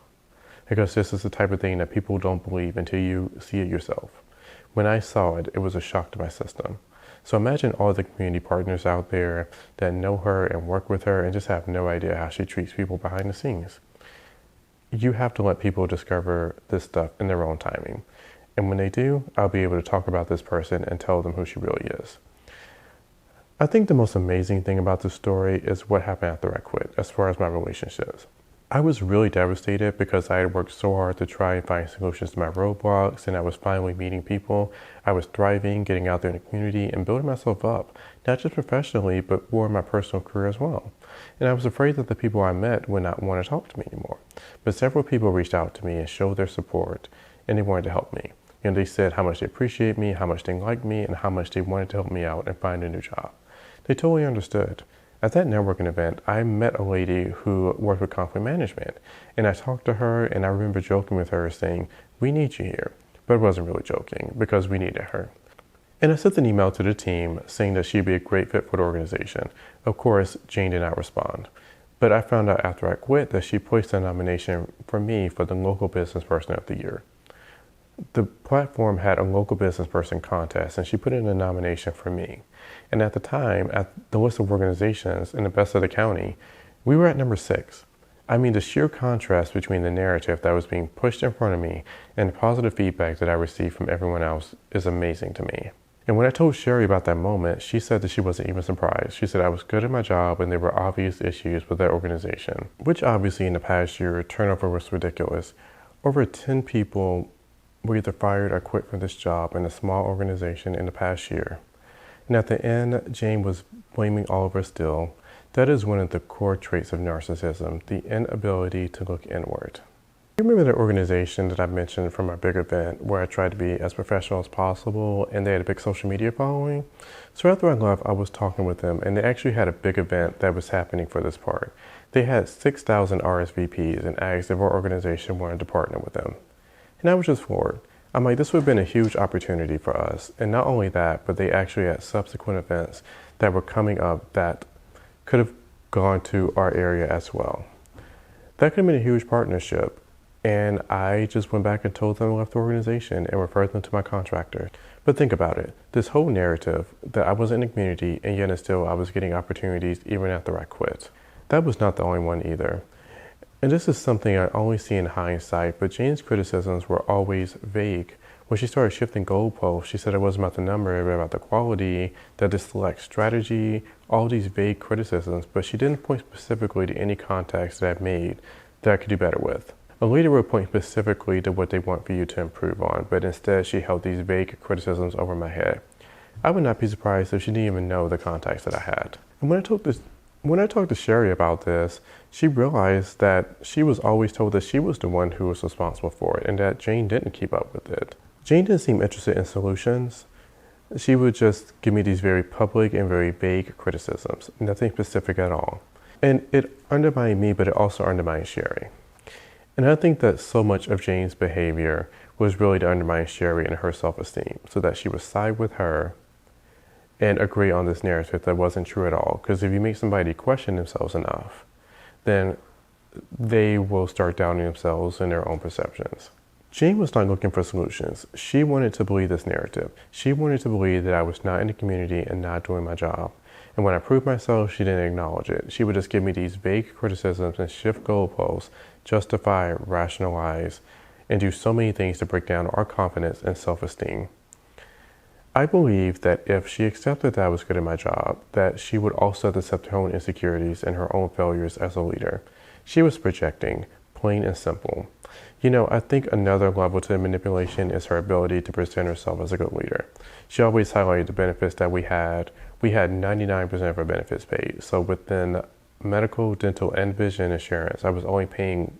because this is the type of thing that people don't believe until you see it yourself. When I saw it, it was a shock to my system. So imagine all the community partners out there that know her and work with her and just have no idea how she treats people behind the scenes. You have to let people discover this stuff in their own timing. And when they do, I'll be able to talk about this person and tell them who she really is. I think the most amazing thing about this story is what happened after I quit, as far as my relationships. I was really devastated because I had worked so hard to try and find solutions to my roadblocks, and I was finally meeting people. I was thriving, getting out there in the community, and building myself up, not just professionally, but for my personal career as well. And I was afraid that the people I met would not want to talk to me anymore. But several people reached out to me and showed their support, and they wanted to help me. And they said how much they appreciate me, how much they like me, and how much they wanted to help me out and find a new job. They totally understood. At that networking event, I met a lady who worked with conflict management, and I talked to her, and I remember joking with her saying, we need you here. But I wasn't really joking because we needed her. And I sent an email to the team saying that she'd be a great fit for the organization. Of course, Jane did not respond. But I found out after I quit that she placed a nomination for me for the Local Business Person of the Year. The platform had a local business person contest, and she put in a nomination for me. And at the time, at the list of organizations in the best of the county, we were at number 6. I mean, the sheer contrast between the narrative that was being pushed in front of me and the positive feedback that I received from everyone else is amazing to me. And when I told Sherry about that moment, she said that she wasn't even surprised. She said I was good at my job and there were obvious issues with that organization, which obviously in the past year, turnover was ridiculous. Over 10 people were either fired or quit from this job in a small organization in the past year. And at the end, Jane was blaming all of us still. That is one of the core traits of narcissism, the inability to look inward. You remember the organization that I mentioned from our big event where I tried to be as professional as possible and they had a big social media following? So after I left, I was talking with them and they actually had a big event that was happening for this part. They had 6,000 RSVPs and asked if our organization wanted to partner with them. And I was just floored. I'm like, this would have been a huge opportunity for us. And not only that, but they actually had subsequent events that were coming up that could have gone to our area as well. That could have been a huge partnership. And I just went back and told them I left the organization and referred them to my contractor. But think about it. This whole narrative that I was in the community and yet still I was getting opportunities even after I quit. That was not the only one either. And this is something I only see in hindsight, but Jane's criticisms were always vague. When she started shifting goalposts, she said it wasn't about the number, but about the quality, that this select strategy, all these vague criticisms, but she didn't point specifically to any context that I've made that I could do better with. A leader would point specifically to what they want for you to improve on, but instead she held these vague criticisms over my head. I would not be surprised if she didn't even know the context that I had. And when I talked to Sherry about this, she realized that she was always told that she was the one who was responsible for it and that Jane didn't keep up with it. Jane didn't seem interested in solutions. She would just give me these very public and very vague criticisms, nothing specific at all. And it undermined me, but it also undermined Sherry. And I think that so much of Jane's behavior was really to undermine Sherry and her self-esteem so that she would side with her and agree on this narrative that wasn't true at all. Because if you make somebody question themselves enough, then they will start doubting themselves and their own perceptions. Jane was not looking for solutions. She wanted to believe this narrative. She wanted to believe that I was not in the community and not doing my job. And when I proved myself, she didn't acknowledge it. She would just give me these vague criticisms and shift goalposts, justify, rationalize, and do so many things to break down our confidence and self-esteem. I believe that if she accepted that I was good at my job, that she would also accept her own insecurities and her own failures as a leader. She was projecting, plain and simple. You know, I think another level to the manipulation is her ability to present herself as a good leader. She always highlighted the benefits that we had. We had 99% of our benefits paid. So within medical, dental, and vision insurance, I was only paying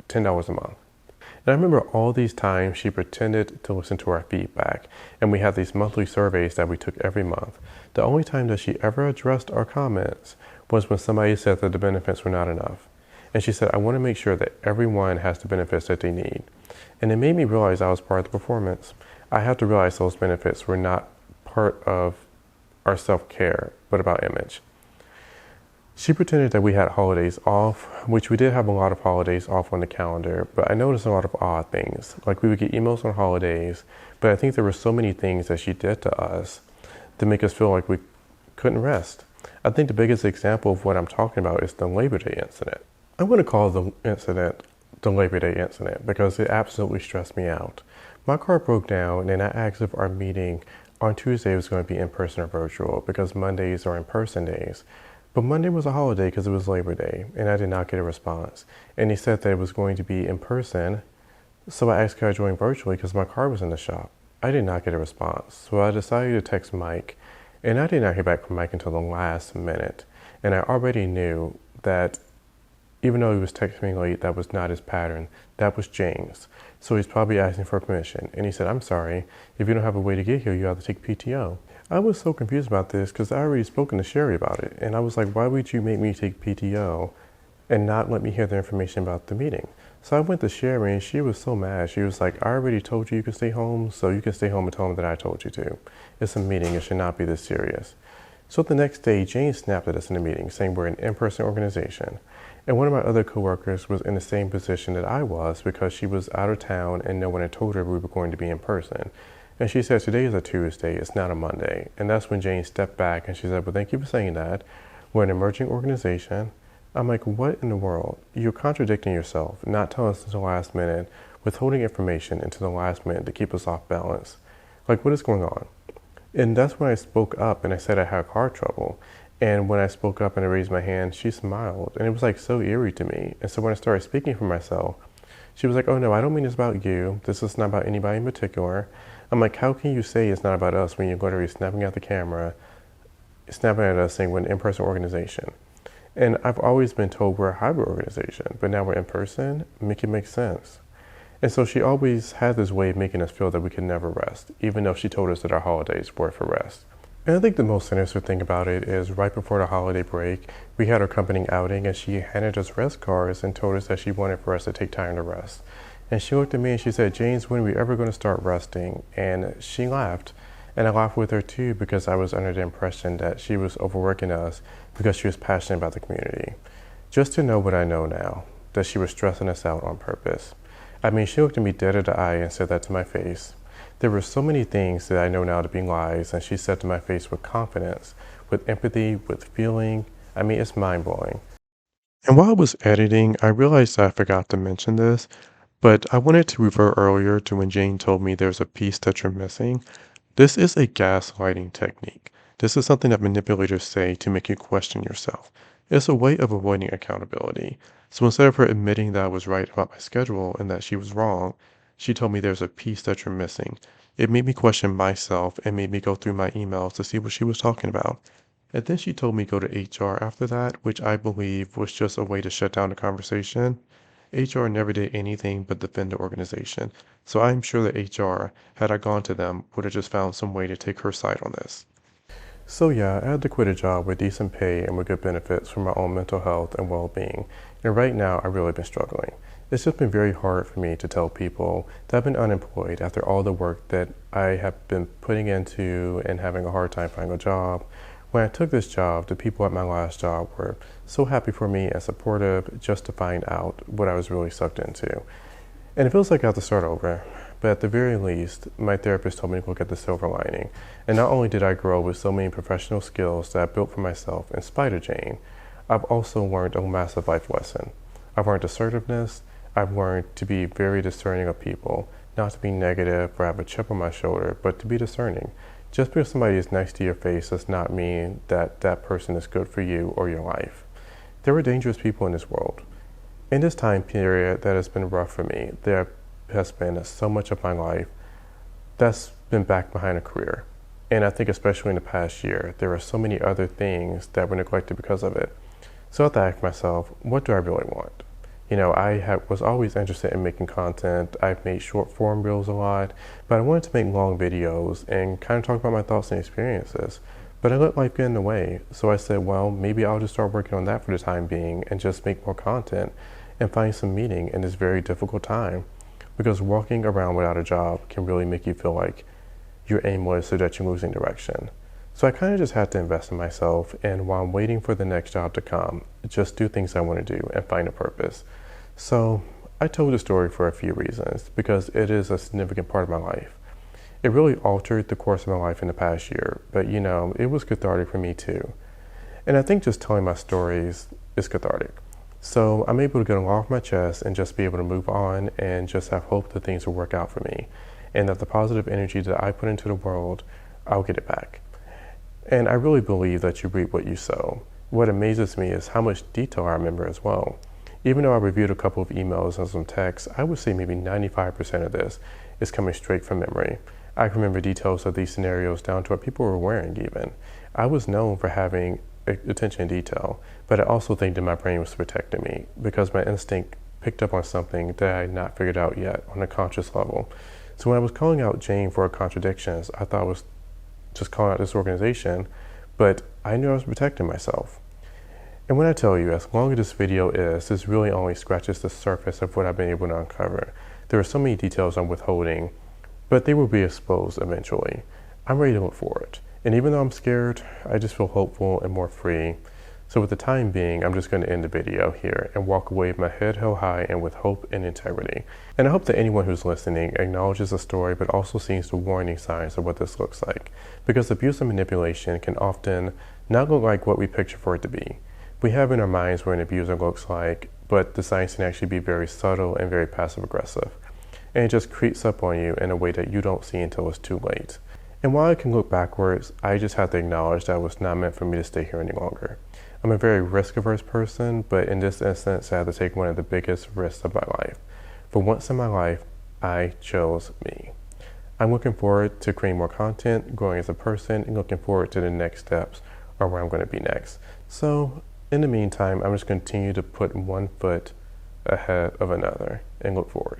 $10 a month. And I remember all these times she pretended to listen to our feedback, and we had these monthly surveys that we took every month. The only time that she ever addressed our comments was when somebody said that the benefits were not enough. And she said, I want to make sure that everyone has the benefits that they need. And it made me realize I was part of the performance. I had to realize those benefits were not part of our self-care, but about image. She pretended that we had holidays off, which we did have a lot of holidays off on the calendar, but I noticed a lot of odd things. Like we would get emails on holidays, but I think there were so many things that she did to us to make us feel like we couldn't rest. I think the biggest example of what I'm talking about is the Labor Day incident. I'm going to call the incident the Labor Day incident because it absolutely stressed me out. My car broke down and I asked if our meeting on Tuesday was going to be in person or virtual because Mondays are in-person days. But Monday was a holiday because it was Labor Day and I did not get a response. And he said that it was going to be in person, so I asked could I join virtually because my car was in the shop. I did not get a response, so I decided to text Mike, and I did not hear back from Mike until the last minute. And I already knew that even though he was texting me late, that was not his pattern. That was James. So he's probably asking for permission. And he said, I'm sorry, if you don't have a way to get here, you have to take PTO. I was so confused about this because I already spoken to Sherry about it. And I was like, why would you make me take PTO and not let me hear the information about the meeting? So I went to Sherry and she was so mad. She was like, I already told you you could stay home, so you can stay home and tell them that I told you to. It's a meeting, it should not be this serious. So the next day, Jane snapped at us in the meeting saying we're an in-person organization. And one of my other coworkers was in the same position that I was because she was out of town and no one had told her we were going to be in person. And she said, today is a Tuesday, it's not a Monday. And that's when Jane stepped back and she said, well, thank you for saying that. We're an emerging organization. I'm like, what in the world? You're contradicting yourself, not telling us until the last minute, withholding information until the last minute to keep us off balance. Like, what is going on? And that's when I spoke up and I said I had car trouble. And when I spoke up and I raised my hand, she smiled. And it was like so eerie to me. And so when I started speaking for myself, she was like, oh no, I don't mean it's about you. This is not about anybody in particular. I'm like, how can you say it's not about us when you're literally snapping at the camera, snapping at us saying we're an in-person organization? And I've always been told we're a hybrid organization, but now we're in person, make it make sense. And so she always had this way of making us feel that we could never rest, even though she told us that our holidays were for rest. And I think the most sinister thing about it is right before the holiday break, we had our company outing and she handed us rest cards and told us that she wanted for us to take time to rest. And she looked at me and she said, "James, when are we ever going to start resting?" And she laughed. And I laughed with her too because I was under the impression that she was overworking us because she was passionate about the community. Just to know what I know now, that she was stressing us out on purpose. I mean, she looked at me dead in the eye and said that to my face. There were so many things that I know now to be lies, and she said to my face with confidence, with empathy, with feeling. I mean, it's mind-blowing. And while I was editing, I realized I forgot to mention this, but I wanted to revert earlier to when Jane told me there's a piece that you're missing. This is a gaslighting technique. This is something that manipulators say to make you question yourself. It's a way of avoiding accountability. So instead of her admitting that I was right about my schedule and that she was wrong, she told me there's a piece that you're missing. It made me question myself and made me go through my emails to see what she was talking about. And then she told me go to HR after that, which I believe was just a way to shut down the conversation. HR never did anything but defend the organization, so I'm sure that HR, had I gone to them, would have just found some way to take her side on this. So yeah, I had to quit a job with decent pay and with good benefits for my own mental health and well-being. And right now, I've really been struggling. It's just been very hard for me to tell people that I've been unemployed after all the work that I have been putting into and having a hard time finding a job. When I took this job, the people at my last job were so happy for me and supportive just to find out what I was really sucked into. And it feels like I have to start over. But at the very least, my therapist told me to look at the silver lining. And not only did I grow with so many professional skills that I built for myself in spite of Jane, I've also learned a massive life lesson. I've learned assertiveness. I've learned to be very discerning of people, not to be negative or have a chip on my shoulder, but to be discerning. Just because somebody is nice to your face does not mean that that person is good for you or your life. There are dangerous people in this world. In this time period that has been rough for me, there has been so much of my life that's been back behind a career. And I think especially in the past year, there are so many other things that were neglected because of it. So I have to ask myself, what do I really want? You know, was always interested in making content. I've made short form reels a lot, but I wanted to make long videos and kind of talk about my thoughts and experiences. But I let life get in the way. So I said, well, maybe I'll just start working on that for the time being and just make more content and find some meaning in this very difficult time. Because walking around without a job can really make you feel like you're aimless or that you're losing direction. So I kind of just had to invest in myself, and while I'm waiting for the next job to come, just do things I want to do and find a purpose. So I told the story for a few reasons, because it is a significant part of my life. It really altered the course of my life in the past year, but you know, it was cathartic for me too. And I think just telling my stories is cathartic. So I'm able to get a lot off my chest and just be able to move on and just have hope that things will work out for me. And that the positive energy that I put into the world, I'll get it back. And I really believe that you reap what you sow. What amazes me is how much detail I remember as well. Even though I reviewed a couple of emails and some texts, I would say maybe 95% of this is coming straight from memory. I can remember details of these scenarios down to what people were wearing even. I was known for having attention to detail, but I also think that my brain was protecting me because my instinct picked up on something that I had not figured out yet on a conscious level. So when I was calling out Jane for her contradictions, I thought I was just calling out this organization, but I knew I was protecting myself. And when I tell you, as long as this video is, this really only scratches the surface of what I've been able to uncover. There are so many details I'm withholding, but they will be exposed eventually. I'm ready to look forward. And even though I'm scared, I just feel hopeful and more free. So with the time being, I'm just going to end the video here and walk away with my head held high and with hope and integrity. And I hope that anyone who's listening acknowledges the story, but also sees the warning signs of what this looks like. Because abuse and manipulation can often not look like what we picture for it to be. We have in our minds what an abuser looks like, but the signs can actually be very subtle and very passive aggressive. And it just creeps up on you in a way that you don't see until it's too late. And while I can look backwards, I just have to acknowledge that it was not meant for me to stay here any longer. I'm a very risk-averse person, but in this instance, I had to take one of the biggest risks of my life. For once in my life, I chose me. I'm looking forward to creating more content, growing as a person, and looking forward to the next steps or where I'm going to be next. So In the meantime, I'm just continue to put one foot ahead of another and look forward.